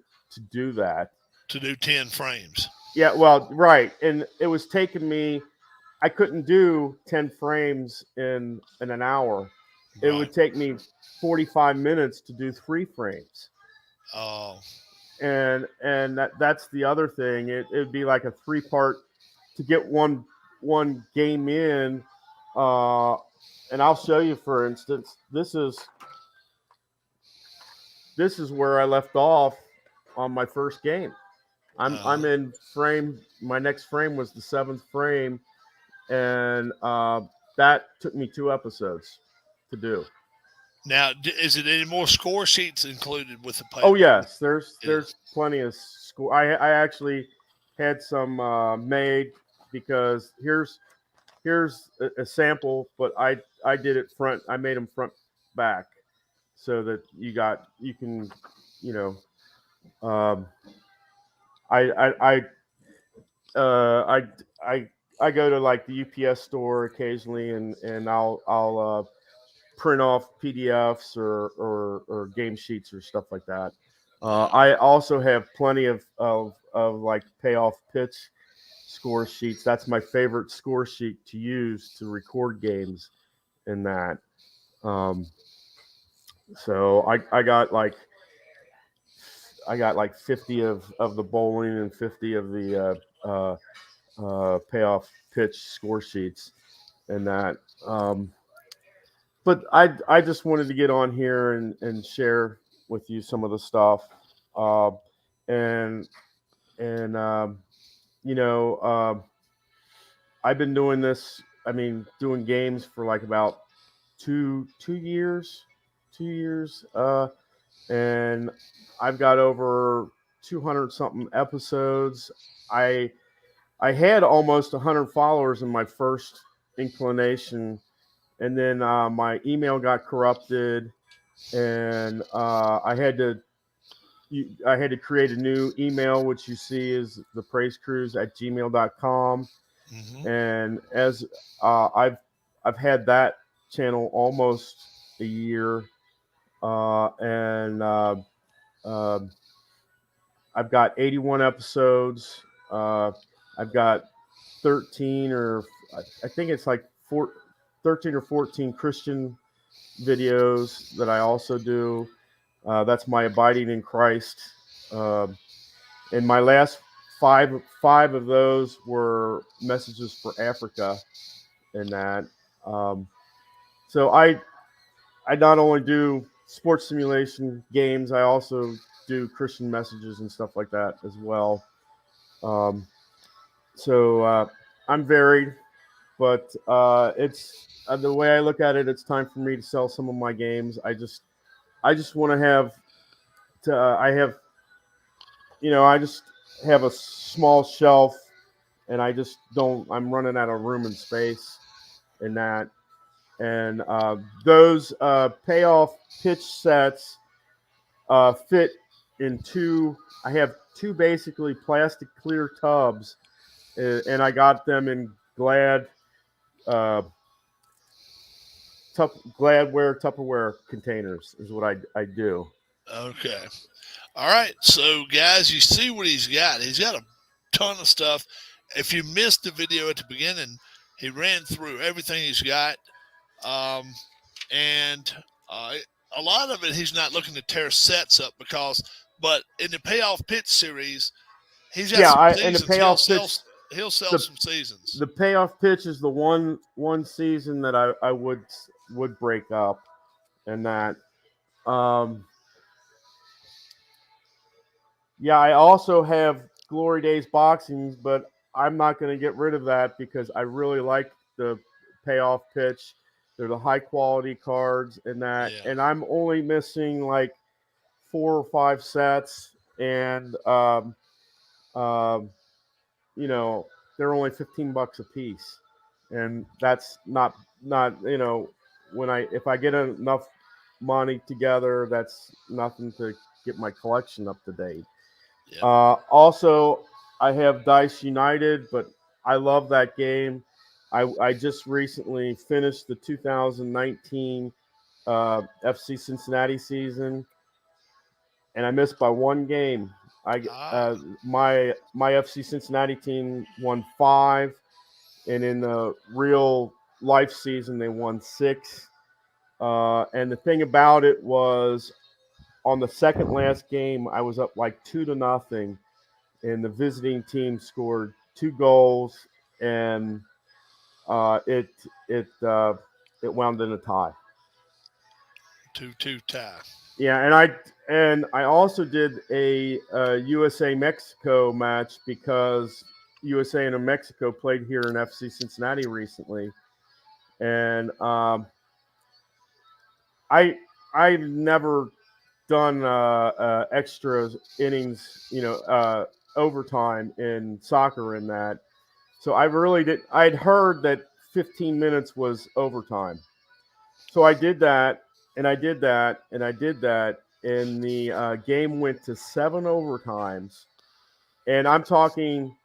[SPEAKER 4] that.
[SPEAKER 3] To do 10 frames.
[SPEAKER 4] Yeah, well, right, and it was taking me. I couldn't do 10 frames in an hour. It
[SPEAKER 3] Right.
[SPEAKER 4] would take me 45 minutes to do 3 frames.
[SPEAKER 3] Oh.
[SPEAKER 4] And that's the other thing. It'd be like a 3-part to get one game in. And I'll show you, for instance, this is where I left off on my first game. I'm in frame. My next frame was the 7th frame, and that took me 2 episodes to do.
[SPEAKER 3] Now, is it any more score sheets included with the paper?
[SPEAKER 4] Oh yes, there's plenty of score. I actually had some made, because here's a sample, but I did it front. I made them front back, so that you can, I go to like the UPS store occasionally, and I'll print off PDFs or game sheets or stuff like that. I also have plenty of like payoff pitch score sheets. That's my favorite score sheet to use to record games in that. So I got like 50 of the bowling and 50 of the payoff pitch score sheets and that. But I just wanted to get on here and share with you some of the stuff. I've been doing this. Doing games for like about two years, and I've got over 200 something episodes. I had almost 100 followers in my first inclination, and then my email got corrupted, and I had to create a new email, which you see is thepraisecruise@gmail.com.
[SPEAKER 3] Mm-hmm.
[SPEAKER 4] And as I've had that channel almost a year, and I've got 81 episodes. I've got 13 or I think it's like 13 or 14 Christian videos that I also do. That's my abiding in Christ. And my last five of those were messages for Africa and that. So I not only do sports simulation games, I also do Christian messages and stuff like that as well. So I'm varied, but it's the way I look at it. It's time for me to sell some of my games. I just want to have I just have a small shelf, and I'm running out of room and space in that. And those payoff pitch sets fit in 2. I have 2 basically plastic clear tubs, and I got them in Gladware Tupperware containers is what I do.
[SPEAKER 3] Okay. All right. So, guys, you see what he's got. He's got a ton of stuff. If you missed the video at the beginning, he ran through everything he's got. And a lot of it, he's not looking to tear sets up but in the payoff pitch series, he's got some
[SPEAKER 4] and the
[SPEAKER 3] seasons.
[SPEAKER 4] payoff pitch,
[SPEAKER 3] He'll sell
[SPEAKER 4] the-
[SPEAKER 3] some seasons.
[SPEAKER 4] the payoff pitch is the one season that I would break up, and that. Yeah, I also have Glory Days boxings, but I'm not going to get rid of that because I really like the payoff pitch. They're the high quality cards and that,
[SPEAKER 3] Yeah.
[SPEAKER 4] and I'm only missing like 4 or 5 sets, and you know, they're only $15 a piece, and that's not when if I get enough money together, that's nothing to get my collection up to date.
[SPEAKER 3] Yep.
[SPEAKER 4] Also, I have Dice United, but I love that game. I just recently finished the 2019 FC Cincinnati season, and I missed by one game. My FC Cincinnati team won 5, and in the real life season they won 6. And the thing about it was, on the second last game, I was up like 2-0, and the visiting team scored 2 goals, and it wound in a tie.
[SPEAKER 3] 2-2 tie.
[SPEAKER 4] Yeah, and I also did a USA Mexico match because USA and Mexico played here in FC Cincinnati recently, and I've never done extra innings, overtime in soccer in that. So I really did. I'd heard that 15 minutes was overtime. So I did that, and I did that, and I did that, and the game went to 7 overtimes. And I'm talking,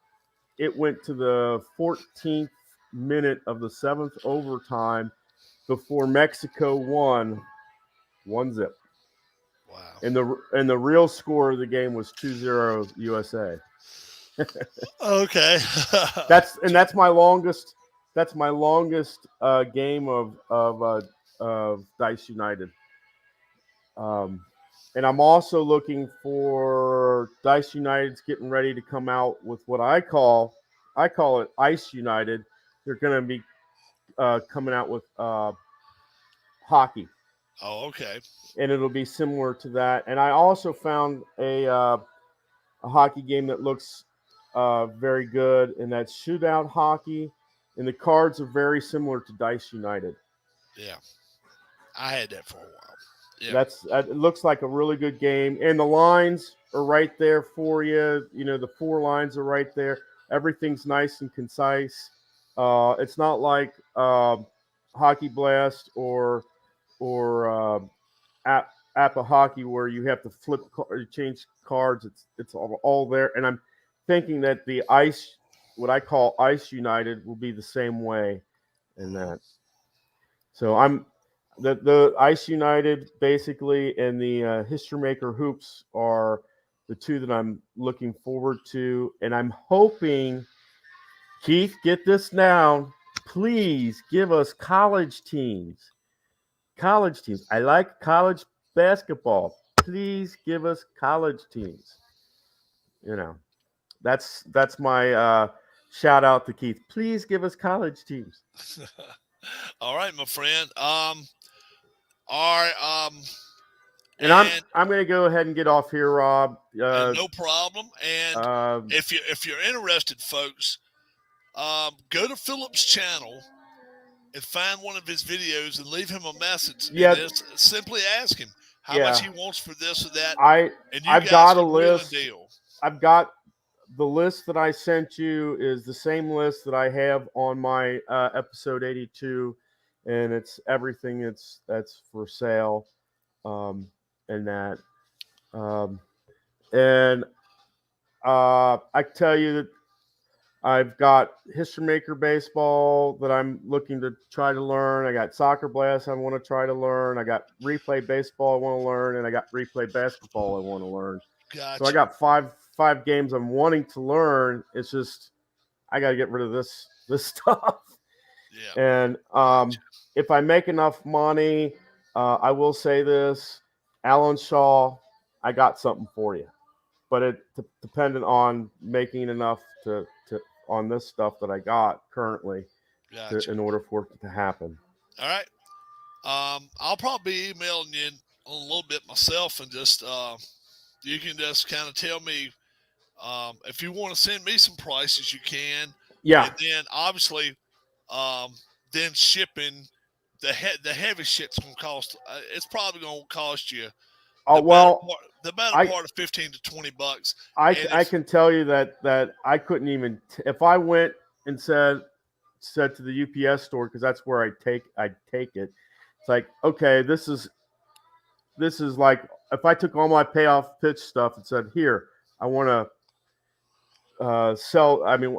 [SPEAKER 4] it went to the 14th minute of the 7th overtime before Mexico won 1-0.
[SPEAKER 3] Wow.
[SPEAKER 4] And the real score of the game was 2-0 USA.
[SPEAKER 3] Okay.
[SPEAKER 4] That's my longest. That's my longest game of Dice United. And I'm also looking for Dice United's getting ready to come out with what I call it Ice United. They're going to be coming out with hockey.
[SPEAKER 3] Oh, okay.
[SPEAKER 4] And it'll be similar to that. And I also found a hockey game that looks very good, and that's shootout hockey. And the cards are very similar to Dice United.
[SPEAKER 3] Yeah, I had that for a while.
[SPEAKER 4] Yeah. It looks like a really good game, and the lines are right there for you. You know, the 4 lines are right there. Everything's nice and concise. It's not like Hockey Blast or Appa Hockey where you have to change cards. It's all there, and I'm thinking that the what I call Ice United, will be the same way in that. So I'm the Ice United basically, and the History Maker Hoops are the 2 that I'm looking forward to, and I'm hoping, Keith, get this down. Please give us college teams. College teams. I like college basketball. Please give us college teams. You know, that's my shout out to Keith. Please give us college teams.
[SPEAKER 3] All right, my friend. All right.
[SPEAKER 4] And I'm going to go ahead and get off here, Rob.
[SPEAKER 3] No problem. And if you're interested, folks, go to Philip's channel and find one of his videos and leave him a message.
[SPEAKER 4] Yeah.
[SPEAKER 3] And simply ask him how much he wants for this or that.
[SPEAKER 4] I've got a list. I've got the list that I sent you is the same list that I have on my episode 82, and it's everything that's for sale, and that. And I tell you that I've got History Maker Baseball that I'm looking to try to learn. I got Soccer Blast I want to try to learn. I got Replay Baseball I want to learn, and I got Replay Basketball I want to learn.
[SPEAKER 3] Gotcha.
[SPEAKER 4] So I got five games I'm wanting to learn. It's just I got to get rid of this stuff.
[SPEAKER 3] Yeah.
[SPEAKER 4] And if I make enough money, I will say this, Alan Shaw, I got something for you. But it dependent on making enough to on this stuff that I got currently
[SPEAKER 3] Gotcha.
[SPEAKER 4] in order for it to happen.
[SPEAKER 3] All right. I'll probably be emailing you in a little bit myself, and just you can just kind of tell me if you want to send me some prices, you can,
[SPEAKER 4] Yeah.
[SPEAKER 3] and then obviously, then shipping the heavy shit's gonna cost. It's probably gonna cost you
[SPEAKER 4] Oh well,
[SPEAKER 3] the better
[SPEAKER 4] I
[SPEAKER 3] part of $15 to $20. And
[SPEAKER 4] I can tell you that I couldn't even if I went and said to the UPS store, because that's where I take it. It's like, okay, this is like if I took all my payoff pitch stuff and said, here, I want to sell. I mean,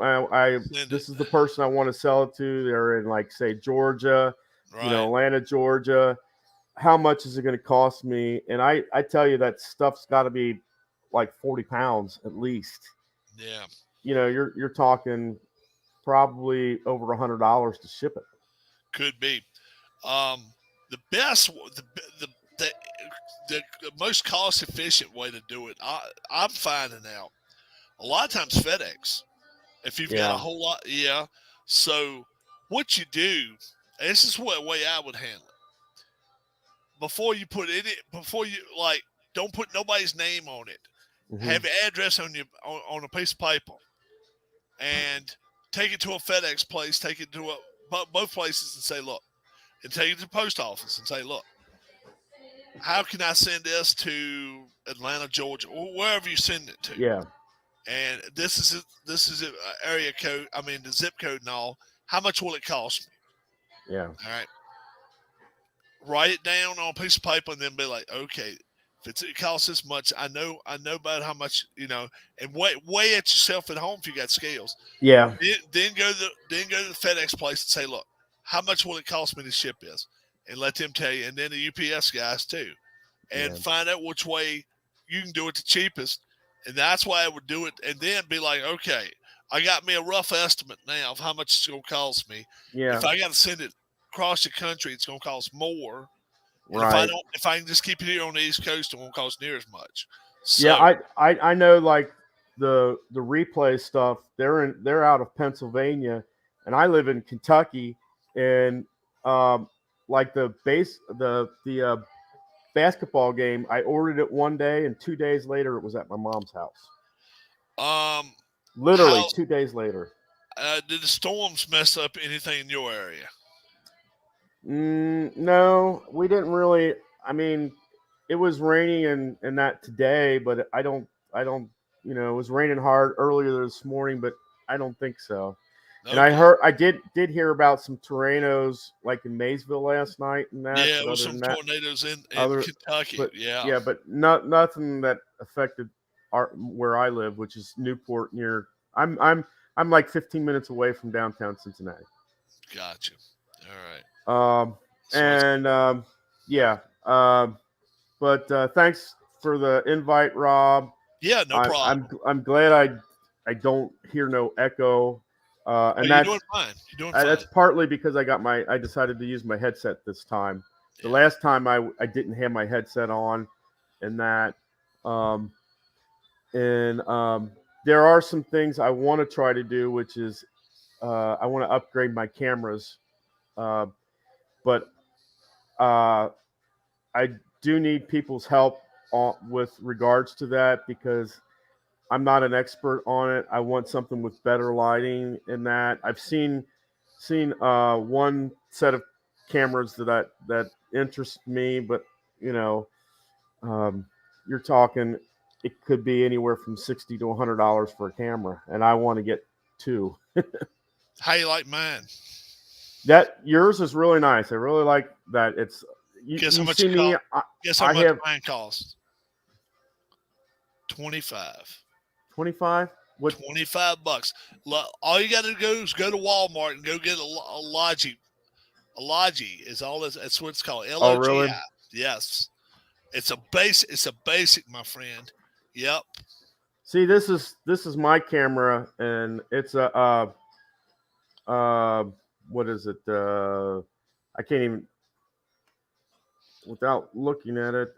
[SPEAKER 4] this is the person I want to sell it to. They're in, like, say, Georgia,
[SPEAKER 3] right.
[SPEAKER 4] Atlanta, Georgia. How much is it going to cost me? And I tell you that stuff's got to be like 40 pounds at least.
[SPEAKER 3] Yeah.
[SPEAKER 4] You're talking probably over $100 to ship it.
[SPEAKER 3] Could be. The best, the most cost efficient way to do it, I'm finding out a lot of times FedEx. If you've got a whole lot, yeah. So what you do, and this is what way I would handle it. Before you don't put nobody's name on it.
[SPEAKER 4] Mm-hmm.
[SPEAKER 3] Have your address on on a piece of paper, and take it to a FedEx place. Take it to both places and say, look, and take it to the post office and say, look, how can I send this to Atlanta, Georgia, or wherever you send it to?
[SPEAKER 4] Yeah.
[SPEAKER 3] And this is an area code. I mean, the zip code and all. How much will it cost me?
[SPEAKER 4] Yeah.
[SPEAKER 3] All right. Write it down on a piece of paper, and then be like, okay, if it costs this much, I know about how much, and weigh it yourself at home if you got scales.
[SPEAKER 4] Yeah.
[SPEAKER 3] Then go to the FedEx place and say, look, how much will it cost me to ship this? And let them tell you, and then the UPS guys too, and find out which way you can do it the cheapest. And that's why I would do it, and then be like, okay, I got me a rough estimate now of how much it's going to cost me.
[SPEAKER 4] Yeah.
[SPEAKER 3] If I got to send it across the country, it's going to cost more. And
[SPEAKER 4] right.
[SPEAKER 3] if I can just keep it here on the East Coast, it won't cost near as much. So,
[SPEAKER 4] yeah, I know, like the replay stuff. They're out of Pennsylvania, and I live in Kentucky, and like the basketball game, I ordered it one day, and 2 days later, it was at my mom's house. Literally 2 days later.
[SPEAKER 3] Did the storms mess up anything in your area?
[SPEAKER 4] No, we didn't really. I mean, it was raining and that today, but I don't. It was raining hard earlier this morning, but I don't think so. Okay. And I did hear about some tornadoes like in Maysville last night and that.
[SPEAKER 3] Yeah, there was some tornadoes in Kentucky.
[SPEAKER 4] But,
[SPEAKER 3] yeah,
[SPEAKER 4] but nothing that affected where I live, which is Newport near. I'm like 15 minutes away from downtown Cincinnati.
[SPEAKER 3] Gotcha. All right.
[SPEAKER 4] But thanks for the invite, Rob.
[SPEAKER 3] Yeah, no problem.
[SPEAKER 4] I'm glad I don't hear no echo. And
[SPEAKER 3] you're doing fine. You're doing fine.
[SPEAKER 4] That's partly because I decided to use my headset this time. Yeah. The last time I didn't have my headset on, and that. There are some things I want to try to do, which is I want to upgrade my cameras. But I do need people's help with regards to that, because I'm not an expert on it. I want something with better lighting in that. I've seen one set of cameras that interest me, but you're talking, it could be anywhere from $60 to $100 for a camera, and I want to get two.
[SPEAKER 3] How you like mine?
[SPEAKER 4] That yours is really nice. I really like that. It's
[SPEAKER 3] guess how much mine costs? $25.
[SPEAKER 4] 25? What?
[SPEAKER 3] $25. All you got to do is go to Walmart and go get a Logi. A Logi is all this. That's what it's called. LOGI.
[SPEAKER 4] Oh, really?
[SPEAKER 3] Yes. It's a basic, my friend. Yep.
[SPEAKER 4] See, this is my camera, and it's a what is it? I can't even without looking at it.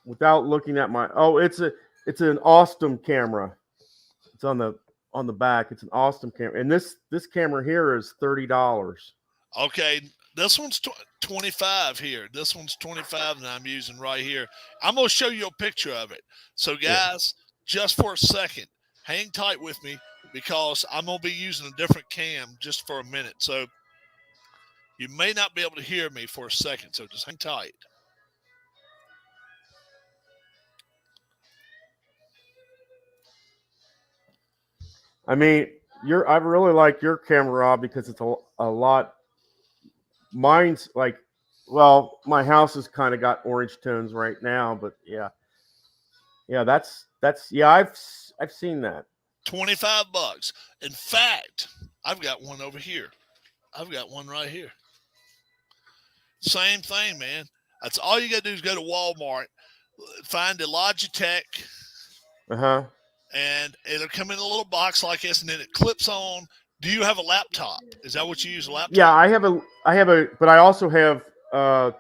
[SPEAKER 4] Without looking at my it's an Austin camera. It's on the back. It's an Austin camera, and this camera here is $30.
[SPEAKER 3] Okay, this one's 25 here. This one's 25 that I'm using right here. I'm going to show you a picture of it. So, guys, just for a second, hang tight with me because I'm going to be using a different cam just for a minute. So, you may not be able to hear me for a second, so just hang tight.
[SPEAKER 4] I mean, I really like your camera, Rob, because it's a lot. Mine's like, well, my house has kind of got orange tones right now, but yeah, that's I've seen that.
[SPEAKER 3] $25. In fact, I've got one over here. I've got one right here. Same thing, man. That's all you got to do is go to Walmart, find a Logitech, and it'll come in a little box like this, and then it clips on. Do you have a laptop? Is that what you use, a laptop?
[SPEAKER 4] Yeah, I have a, but I also have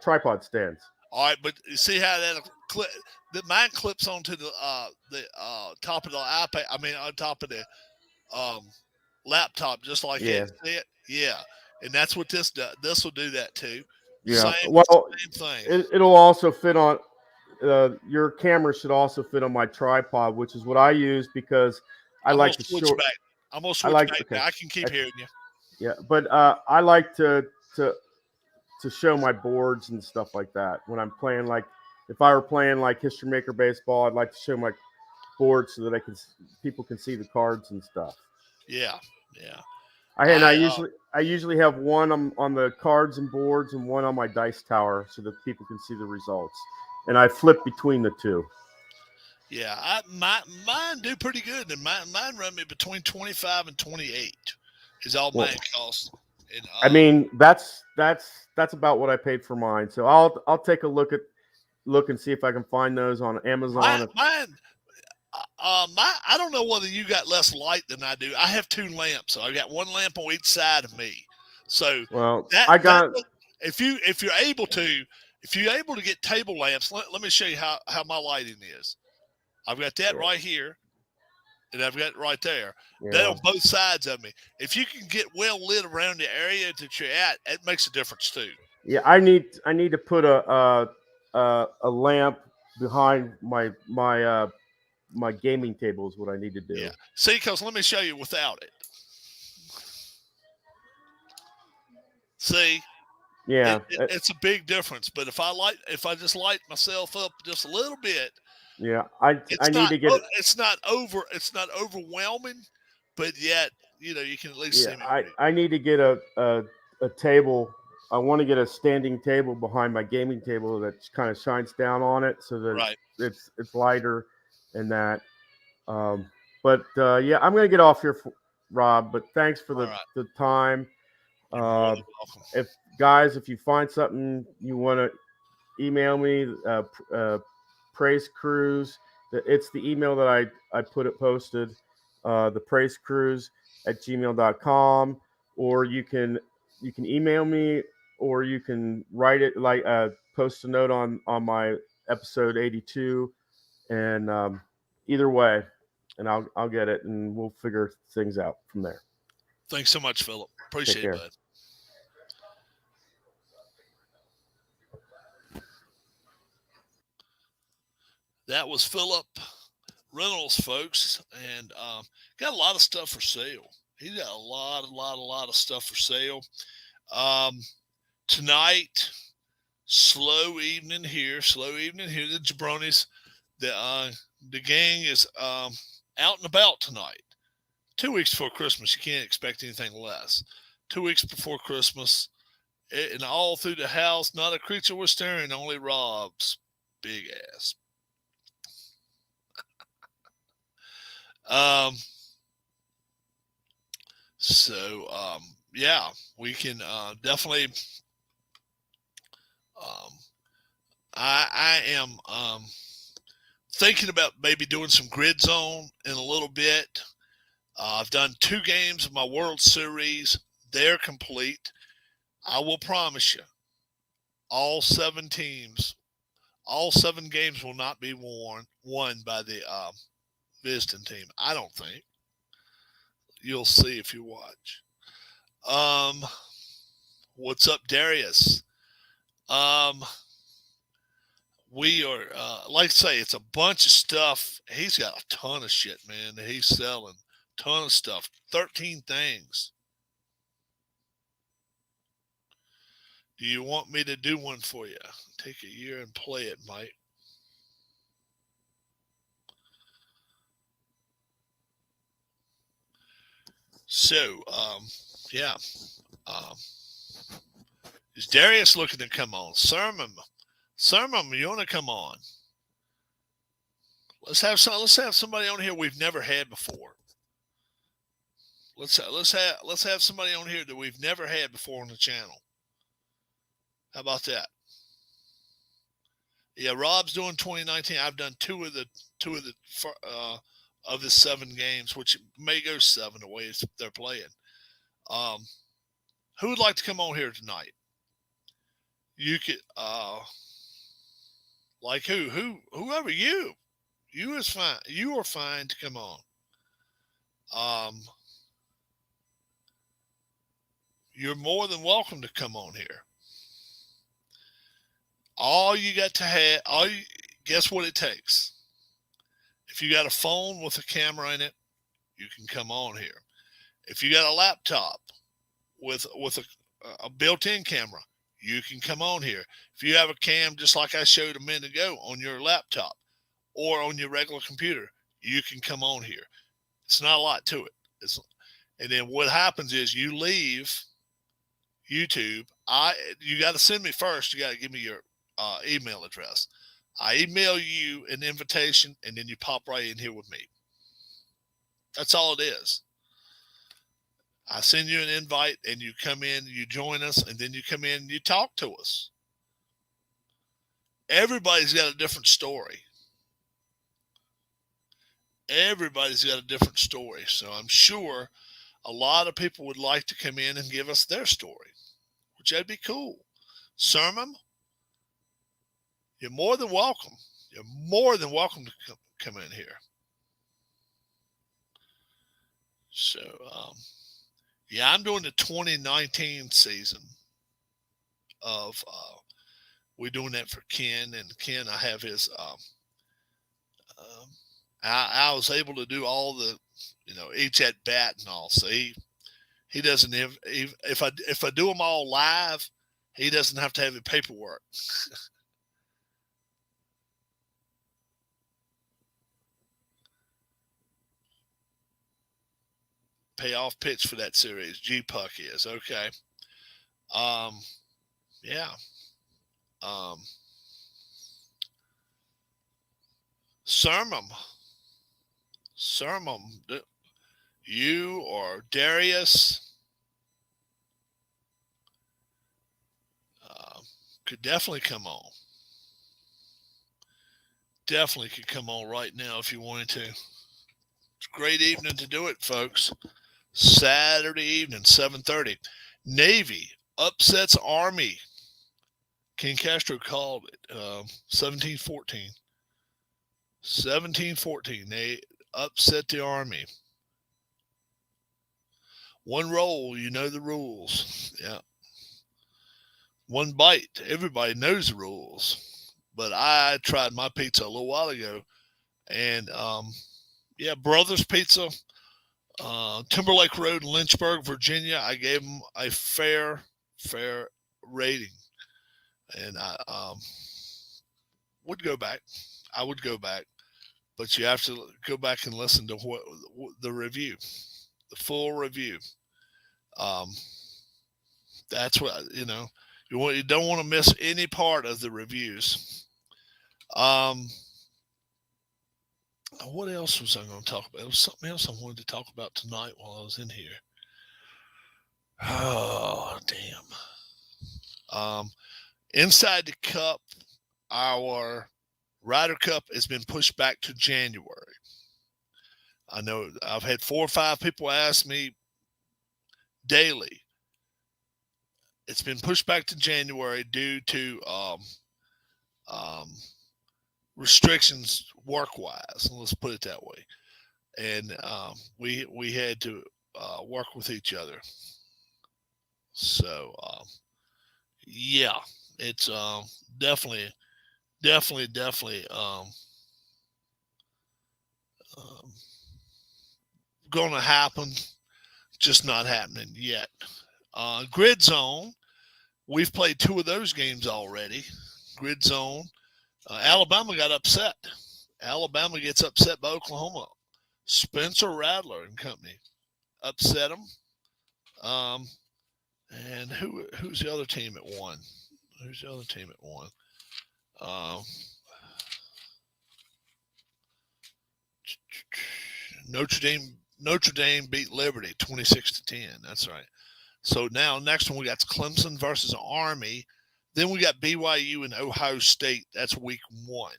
[SPEAKER 4] tripod stands.
[SPEAKER 3] All right, but you see how that clip? Mine clips onto the top of the iPad. I mean, on top of the laptop, just like that. Yeah, and that's what this does. This will do that too.
[SPEAKER 4] Yeah.
[SPEAKER 3] Same thing.
[SPEAKER 4] It'll also fit on. Your camera should also fit on my tripod, which is what I use because I like to
[SPEAKER 3] switch back. I'm gonna switch back. Okay. I can keep hearing you.
[SPEAKER 4] Yeah, but I like to show my boards and stuff like that when I'm playing. Like if I were playing like History Maker baseball, I'd like to show my board so that people can see the cards and stuff.
[SPEAKER 3] Yeah.
[SPEAKER 4] I usually have one on the cards and boards and one on my dice tower so that people can see the results. And I flip between the two.
[SPEAKER 3] Yeah, mine do pretty good, and mine run me between 25 and 28. Is all mine costs. And,
[SPEAKER 4] I mean, that's about what I paid for mine. So I'll take a look and see if I can find those on Amazon.
[SPEAKER 3] I don't know whether you got less light than I do. I have two lamps, so I got one lamp on each side of me. So if you're able to get table lamps, let me show you how my lighting is. I've got that right here, and I've got it right there. Yeah. They're on both sides of me. If you can get well lit around the area that you're at, it makes a difference too.
[SPEAKER 4] Yeah, I need to put a lamp behind my gaming table is what I need to do.
[SPEAKER 3] Yeah. See, because let me show you without it. See.
[SPEAKER 4] Yeah.
[SPEAKER 3] It's a big difference. But if I just light myself up just a little bit.
[SPEAKER 4] Yeah, I need to get it.
[SPEAKER 3] It's not overwhelming, but yet you can at least see me.
[SPEAKER 4] I need to get a table. I want to get a standing table behind my gaming table that kind of shines down on it so that it's lighter and that. But I'm gonna get off here, Rob. But thanks for the time. If you find something you want to email me, Praise Cruise. It's the email that I posted, the Praise Cruise @gmail.com, or you can email me, or you can write it post a note on my episode 82, and either way, and I'll get it, and we'll figure things out from there.
[SPEAKER 3] Thanks so much, Philip. Appreciate it, bud. That was Philip Reynolds, folks, and got a lot of stuff for sale. He got a lot of stuff for sale. Tonight, slow evening here. The jabronis, the gang is out and about tonight. 2 weeks before Christmas, you can't expect anything less. 2 weeks before Christmas, and all through the house, not a creature was stirring, only Rob's big ass. We can definitely. I am thinking about maybe doing some grid zone in a little bit. I've done 2 games of my World Series. They're complete. I will promise you, all 7 teams, all 7 games will not be won by the visiting team. I don't think. You'll see if you watch. What's up, Darius? We are, like I say, it's a bunch of stuff. He's got a ton of shit, man, that he's selling. Ton of stuff. 13 things. Do you want me to do one for you? Take a year and play it, Mike. So, yeah. Is Darius looking to come on? Sermon, you want to come on? Let's have somebody on here we've never had before. Let's have somebody on here that we've never had before on the channel. How about that? Yeah, Rob's doing 2019. I've done two of the 7 games, which may go 7 the way they're playing. Who would like to come on here tonight? You could, like whoever you is fine. You are fine to come on. You're more than welcome to come on here. Guess what it takes? If you got a phone with a camera in it, you can come on here. If you got a laptop with a built-in camera, you can come on here. If you have a cam, just like I showed a minute ago, on your laptop or on your regular computer, you can come on here. It's not a lot to it. And then what happens is you leave YouTube. You got to send me first. You got to give me your email address. I email you an invitation, and then you pop right in here with me. That's all it is. I send you an invite, and you come in, you join us, and then you come in and you talk to us. Everybody's got a different story. Everybody's got a different story. So I'm sure a lot of people would like to come in and give us their story, which that'd be cool. Sermon, you're more than welcome. You're more than welcome to come in here. So, yeah, I'm doing the 2019 season of, we're doing that for Ken, and Ken, I have his, I was able to do all the, each at bat and all. So he doesn't have, if I do them all live, he doesn't have to have the paperwork. Payoff pitch for that series. G Puck is okay. Yeah. Sermon, you or Darius could definitely come on. Definitely could come on right now if you wanted to. It's a great evening to do it, folks. Saturday evening, 7:30. Navy upsets Army. Ken Castro called it 17-14. 17-14. They upset the Army. One roll, you know the rules. Yeah. One bite, everybody knows the rules. But I tried my pizza a little while ago, and yeah, Brothers Pizza, Timberlake Road in Lynchburg, Virginia. I gave them a fair rating, and I would go back. I would go back, but you have to go back and listen to what the review, the full review. That's what you don't want to miss any part of the reviews. What else was I going to talk about? It was something else I wanted to talk about tonight while I was in here. Oh, damn. Inside the Cup, our Ryder Cup has been pushed back to January. I know I've had 4 or 5 people ask me daily. It's been pushed back to January due to um, restrictions work-wise. Let's put it that way. And we had to work with each other. So yeah, it's definitely going to happen. Just not happening yet. Grid Zone. We've played 2 of those games already. Grid Zone. Alabama got upset. Alabama gets upset by Oklahoma. Spencer Rattler and company upset them. And who's the other team that won? Who's the other team that won? Notre Dame beat Liberty 26-10. That's right. So now next one we got Clemson versus Army. Then we got BYU and Ohio State. That's week 1.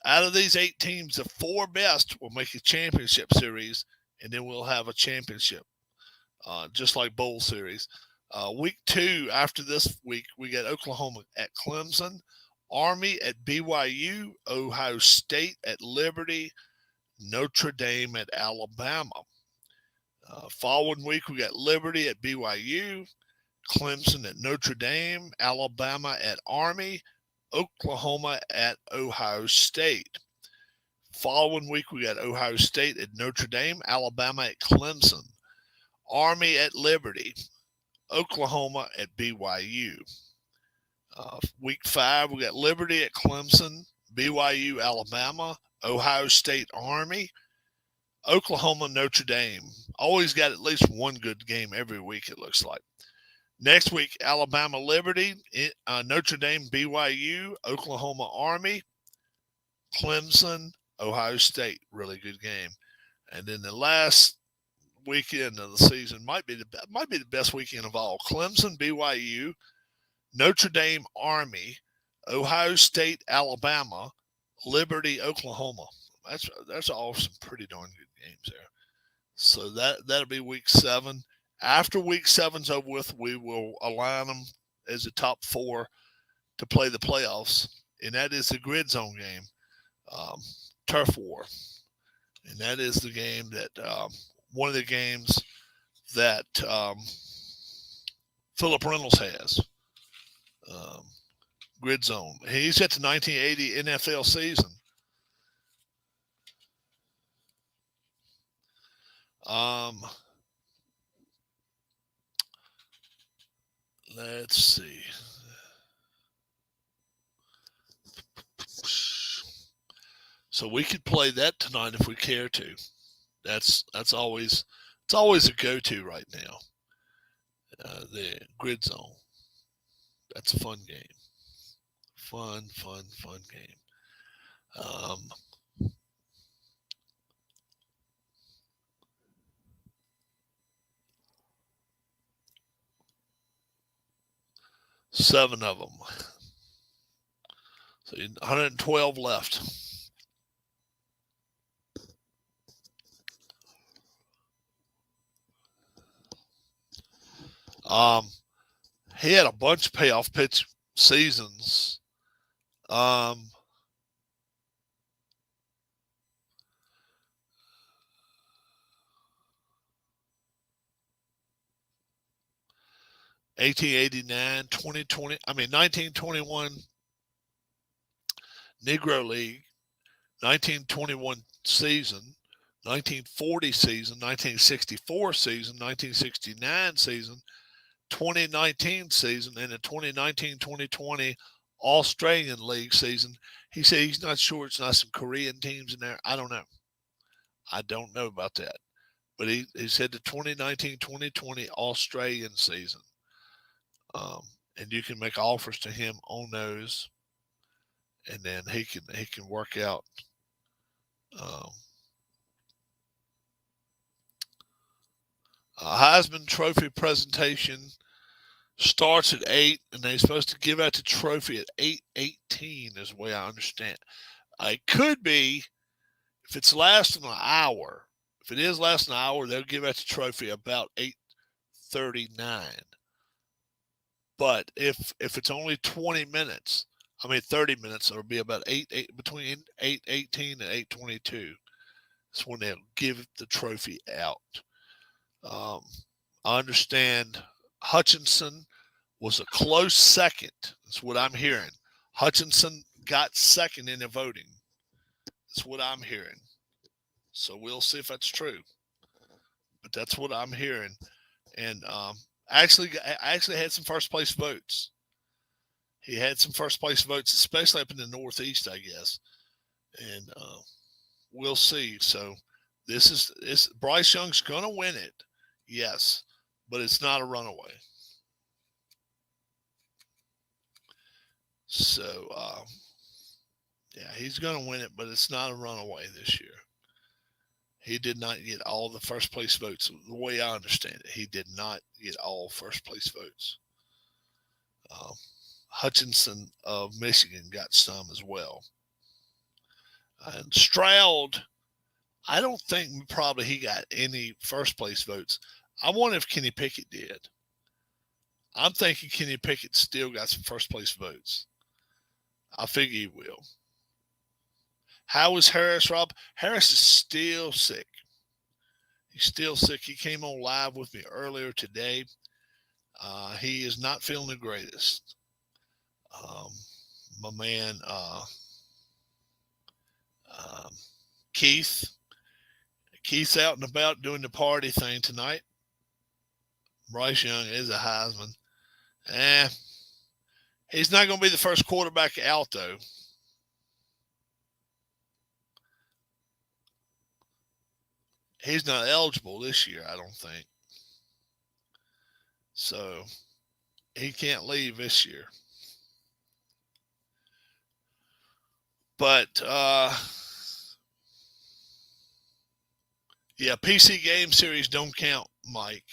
[SPEAKER 3] Out of these 8 teams, the 4 best will make a championship series, and then we'll have a championship, just like bowl series. Week 2, after this week, we got Oklahoma at Clemson, Army at BYU, Ohio State at Liberty, Notre Dame at Alabama. Following week, we got Liberty at BYU, Clemson at Notre Dame, Alabama at Army, Oklahoma at Ohio State. Following week, we got Ohio State at Notre Dame, Alabama at Clemson, Army at Liberty, Oklahoma at BYU. Week 5, we got Liberty at Clemson, BYU, Alabama, Ohio State, Army, Oklahoma, Notre Dame. Always got at least one good game every week, it looks like. Next week, Alabama, Liberty, Notre Dame, BYU, Oklahoma, Army, Clemson, Ohio State. Really good game. And then the last weekend of the season might be the best weekend of all. Clemson, BYU, Notre Dame, Army, Ohio State, Alabama, Liberty, Oklahoma. That's all some pretty darn good games there. So that'll be week 7. After week 7's over with, we will align them as the top 4 to play the playoffs, and that is the Grid Zone game, Turf War, and that is the game that one of the games that Philip Reynolds has. Grid Zone. He's at the 1980 NFL season. Let's see. So we could play that tonight if we care to. It's always a go-to right now. The Grid Zone. That's a fun game. Fun game. 7 of them. So 112 left. He had a bunch of payoff pitch seasons. 1889, 2020, 1921 Negro League, 1921 season, 1940 season, 1964 season, 1969 season, 2019 season, and the 2019-2020 Australian League season. He said he's not sure it's not some Korean teams in there. I don't know. I don't know about that. But he said the 2019-2020 Australian season. And you can make offers to him on those, and then he can work out. Heisman Trophy presentation starts at 8, and they're supposed to give out the trophy at 8:18, is the way I understand. It could be, if it's lasting an hour, If it is less than an hour, they'll give out the trophy about 8:39. But if it's only 20 minutes, 30 minutes, it'll be about between 8:18 and 8:22. That's when they'll give the trophy out. I understand Hutchinson was a close second. That's what I'm hearing. Hutchinson got second in the voting. That's what I'm hearing. So we'll see if that's true. But that's what I'm hearing. And actually had some first place votes. He had some first place votes, especially up in the Northeast, I guess. And we'll see. So this Bryce Young's gonna win it, yes, but it's not a runaway. So yeah, he's gonna win it, but it's not a runaway this year. He did not get all the first place votes. The way I understand it, he did not get all first place votes. Hutchinson of Michigan got some as well. And Stroud, I don't think probably he got any first place votes. I wonder if Kenny Pickett did. I'm thinking Kenny Pickett still got some first place votes. I figure he will. How is Harris, Rob? Harris is still sick. He's still sick. He came on live with me earlier today. He is not feeling the greatest. My man, Keith's out and about doing the party thing tonight. Bryce Young is a Heisman. He's not going to be the first quarterback out, though. He's not eligible this year, I don't think. So he can't leave this year. But, yeah, PC game series don't count, Mike.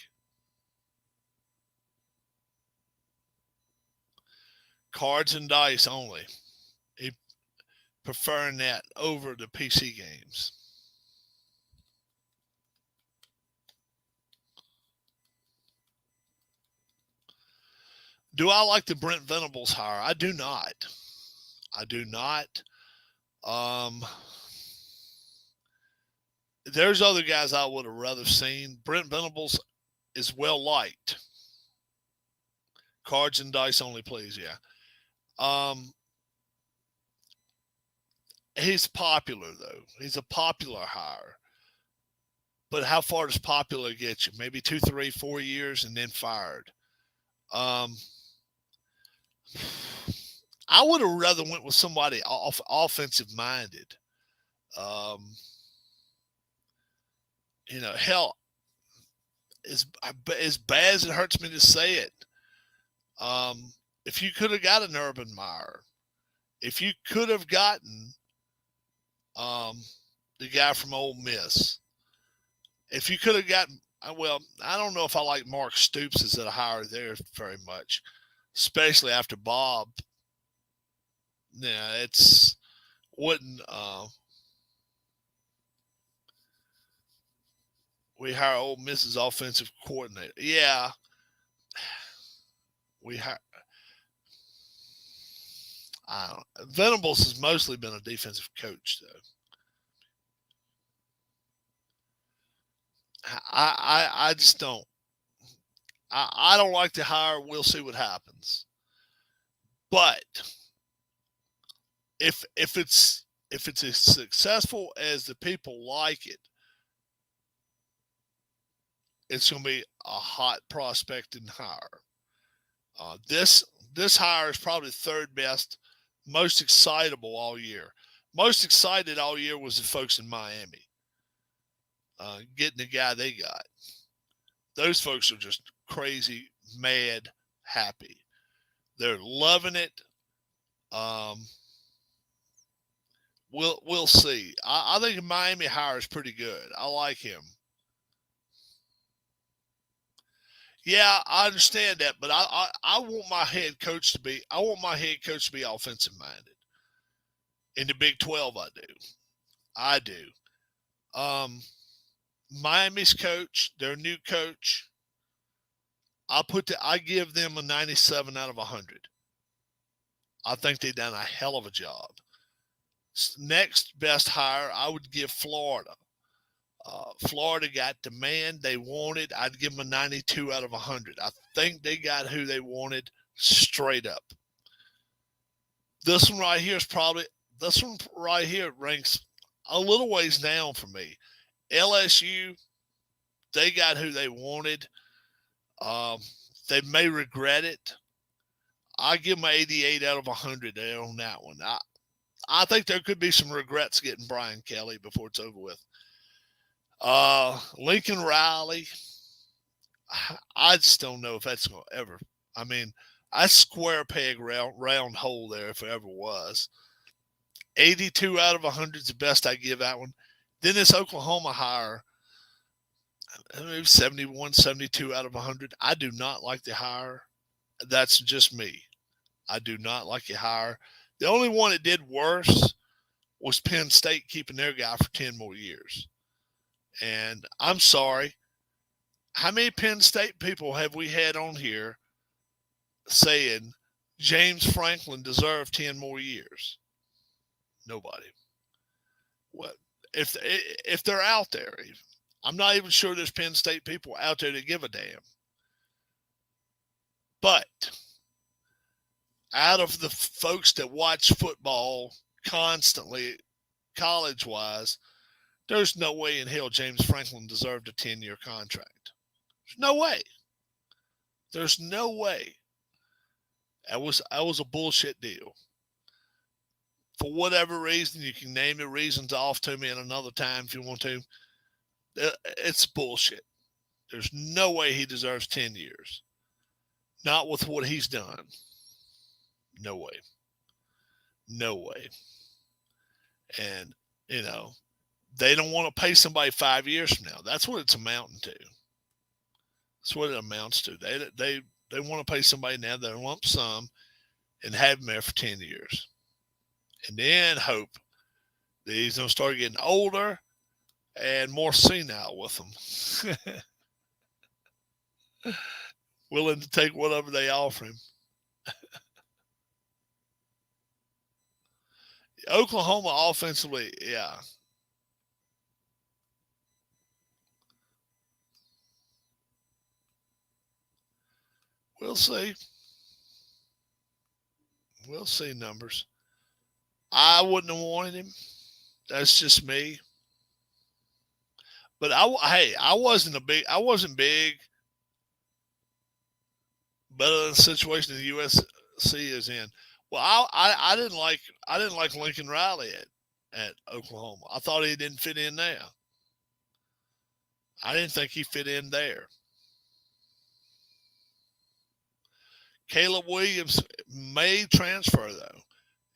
[SPEAKER 3] Cards and dice only. He preferring that over the PC games. Do I like the Brent Venables hire? I do not. There's other guys I would have rather seen. Brent Venables is well liked. Cards and dice only, please. Yeah. He's popular though. He's a popular hire. But how far does popular get you? Maybe 2, 3, 4 years and then fired. I would have rather went with somebody offensive minded. Hell, as bad as it hurts me to say it, if you could have got an Urban Meyer, if you could have gotten the guy from Ole Miss, if you could have gotten, well, I don't know if I like Mark Stoops as a hire there very much, especially after Bob. Yeah, it's wouldn't. We hire Ole Miss's offensive coordinator. Yeah, we hire. I don't know. Venables has mostly been a defensive coach, though. I just don't. I don't like to hire. We'll see what happens. But if it's as successful as the people like it, it's going to be a hot prospect and hire. This hire is probably the third best, most excitable all year. Most excited all year was the folks in Miami. Getting the guy they got. Those folks are just crazy, mad, happy. They're loving it. We'll see. I think the Miami hire is pretty good. I like him. Yeah, I understand that, but I want my head coach to be offensive minded. In the Big 12, I do. Miami's coach, their new coach, I give them a 97 out of 100. I think they done a hell of a job. Next best hire, I would give Florida. Florida got the man they wanted. I'd give them a 92 out of 100. I think they got who they wanted straight up. This one right here ranks a little ways down for me. LSU, they got who they wanted. They may regret it. I give them an 88 out of 100 there on that one. I think there could be some regrets getting Brian Kelly before it's over with. Lincoln Riley, I just don't know if that's going to ever. I mean, that's square peg, round hole there if it ever was. 82 out of 100 is the best I give that one. Then this Oklahoma hire, maybe 71, 72 out of 100. I do not like the hire. That's just me. I do not like the hire. The only one that did worse was Penn State keeping their guy for 10 more years. And I'm sorry. How many Penn State people have we had on here saying James Franklin deserved 10 more years? Nobody. What if they're out there? I'm not even sure there's Penn State people out there that give a damn. But out of the folks that watch football constantly, college-wise, there's no way in hell James Franklin deserved a 10-year contract. There's no way. There's no way. That was a bullshit deal. For whatever reason, you can name the reasons off to me at another time if you want to. It's bullshit. There's no way he deserves 10 years. Not with what he's done. No way. No way. And, they don't want to pay somebody 5 years from now. That's what it's amounting to. That's what it amounts to. They want to pay somebody now their lump sum and have them there for 10 years. And then hope that he's going to start getting older and more senile with them. Willing to take whatever they offer him. Oklahoma offensively, yeah. We'll see. We'll see numbers. I wouldn't have wanted him. That's just me. But I wasn't big. Better than the situation the USC is in. Well, I didn't like Lincoln Riley at Oklahoma. I thought he didn't fit in there. I didn't think he fit in there. Caleb Williams may transfer, though.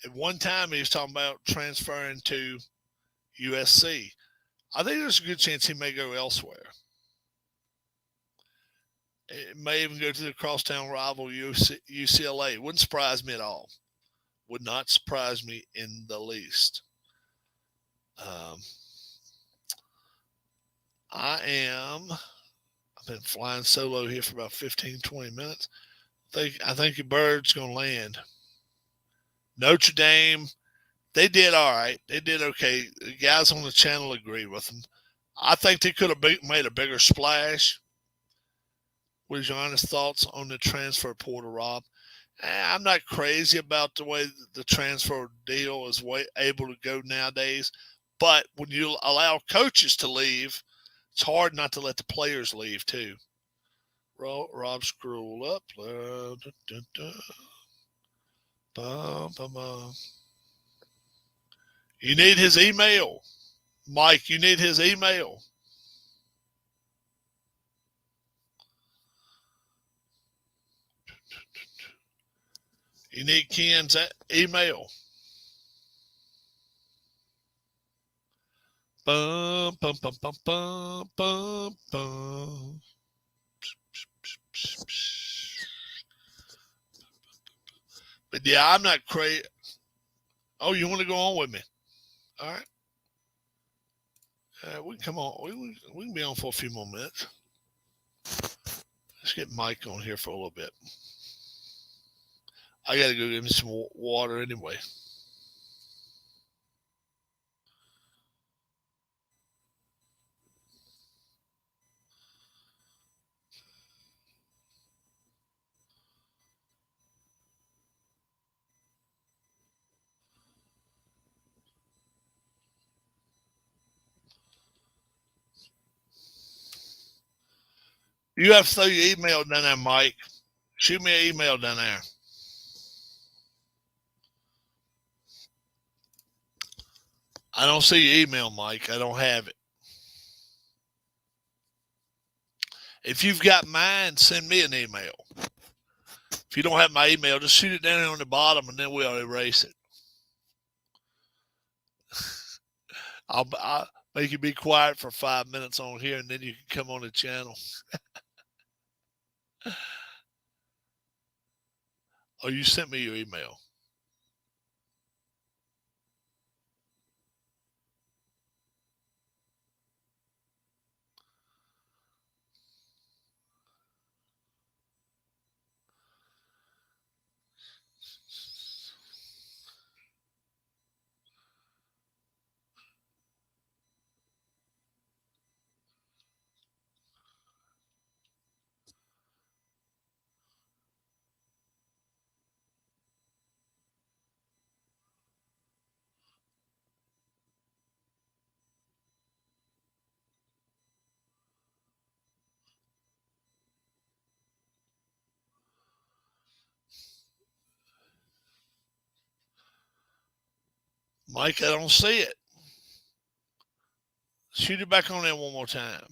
[SPEAKER 3] At one time, he was talking about transferring to USC. I think there's a good chance he may go elsewhere. It may even go to the crosstown rival UCLA. Wouldn't surprise me at all. Would not surprise me in the least. I've been flying solo here for about 15, 20 minutes. I think your bird's going to land. Notre Dame, they did all right. They did okay. The guys on the channel agree with them. I think they could have made a bigger splash. What is your honest thoughts on the transfer portal, Rob? I'm not crazy about the way the transfer deal is able to go nowadays. But when you allow coaches to leave, it's hard not to let the players leave too. Rob, scroll up. You need his email. Mike, you need his email. You need Ken's email. Bum, bum, bum, bum, bum, bum, bum. But yeah, I'm not crazy. Oh, you want to go on with me? All right. We can come on. We can be on for a few more minutes. Let's get Mike on here for a little bit. I got to go get him some water anyway. You have to throw your email down there, Mike. Shoot me an email down there. I don't see your email, Mike. I don't have it. If you've got mine, send me an email. If you don't have my email, just shoot it down on the bottom and then we'll erase it. I'll make you be quiet for 5 minutes on here and then you can come on the channel. Oh, you sent me your email. Mike, I don't see it. Shoot it back on there one more time.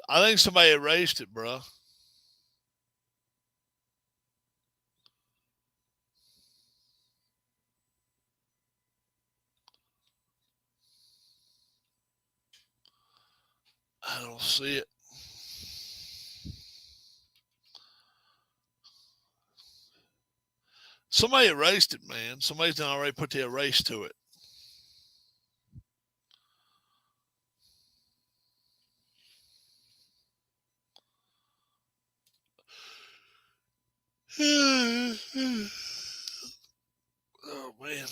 [SPEAKER 3] I think somebody erased it, bro. I don't see it. Somebody erased it, man. Somebody's done already put the erase to it. Oh, man.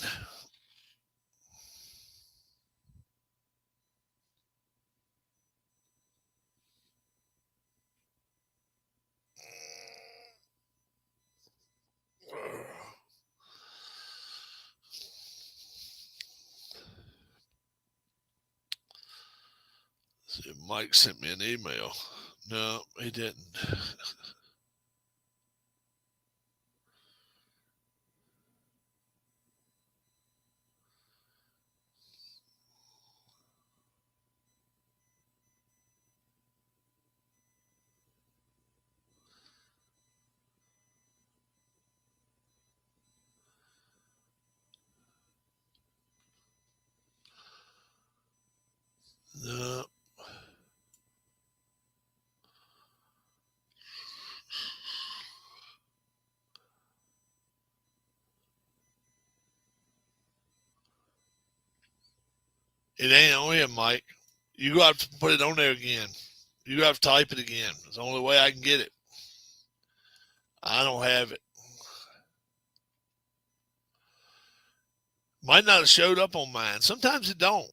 [SPEAKER 3] See, Mike sent me an email. No, he didn't. No. It ain't on here, Mike. You have to put it on there again. You have to type it again. It's the only way I can get it. I don't have it. Might not have showed up on mine. Sometimes it don't.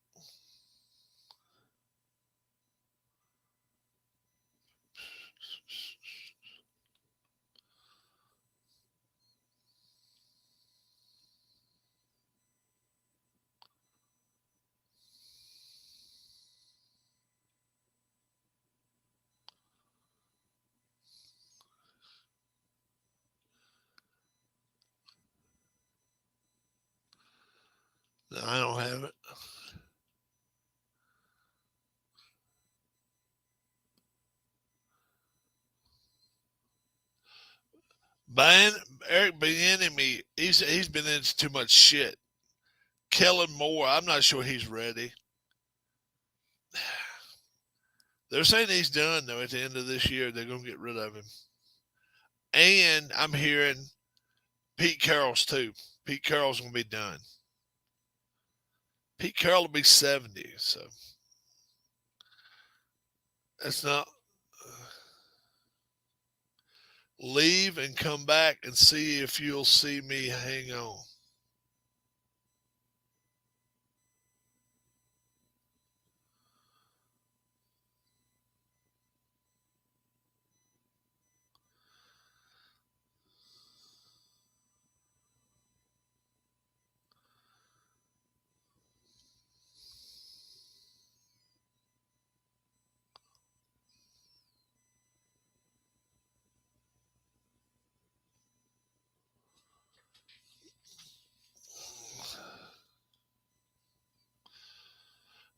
[SPEAKER 3] No, I don't have it. Eric Bieniemy, he's been into too much shit. Kellen Moore, I'm not sure he's ready. They're saying he's done though. At the end of this year, they're gonna get rid of him. And I'm hearing Pete Carroll's too. Pete Carroll's gonna be done. Pete Carroll will be 70, so that's not. Leave and come back and see if you'll see me hang on.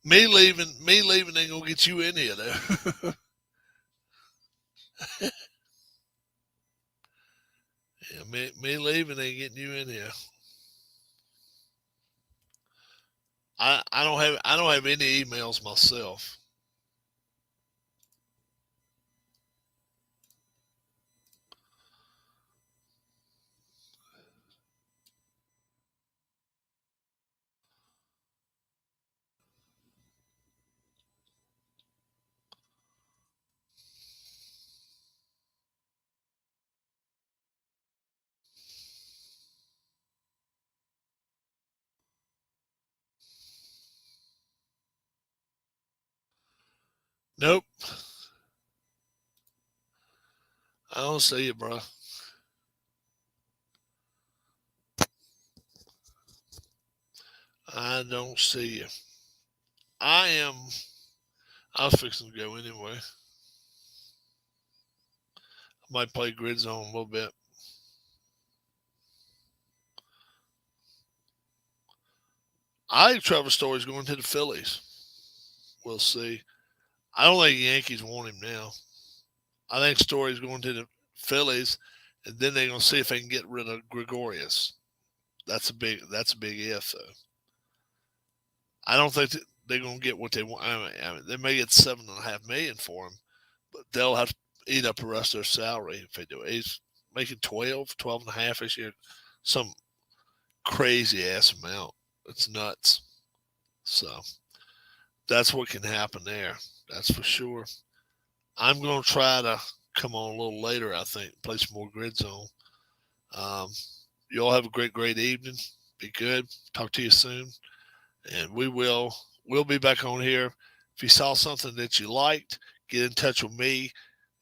[SPEAKER 3] Me leaving ain't gonna get you in here though. Yeah, me leaving ain't getting you in here. I don't have any emails myself. Nope. I don't see you, bro. I don't see you. I was fixing to go anyway. I might play Grid Zone a little bit. I think Trevor Story's going to the Phillies. We'll see. I don't think the Yankees want him now. I think Story's going to the Phillies, and then they're going to see if they can get rid of Gregorius. That's a big if, though. I don't think they're going to get what they want. I mean, they may get $7.5 million for him, but they'll have to eat up the rest of their salary if they do it. He's making 12.5 this year, some crazy ass amount. It's nuts. So that's what can happen there. That's for sure. I'm going to try to come on a little later, I think, play some more Grid Zone. You all have a great evening. Be good. Talk to you soon. And we'll be back on here. If you saw something that you liked, get in touch with me.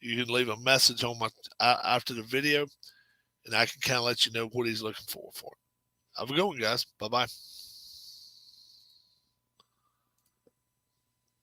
[SPEAKER 3] You can leave a message on my after the video, and I can kind of let you know what he's looking for. Have a good one, guys. Bye-bye.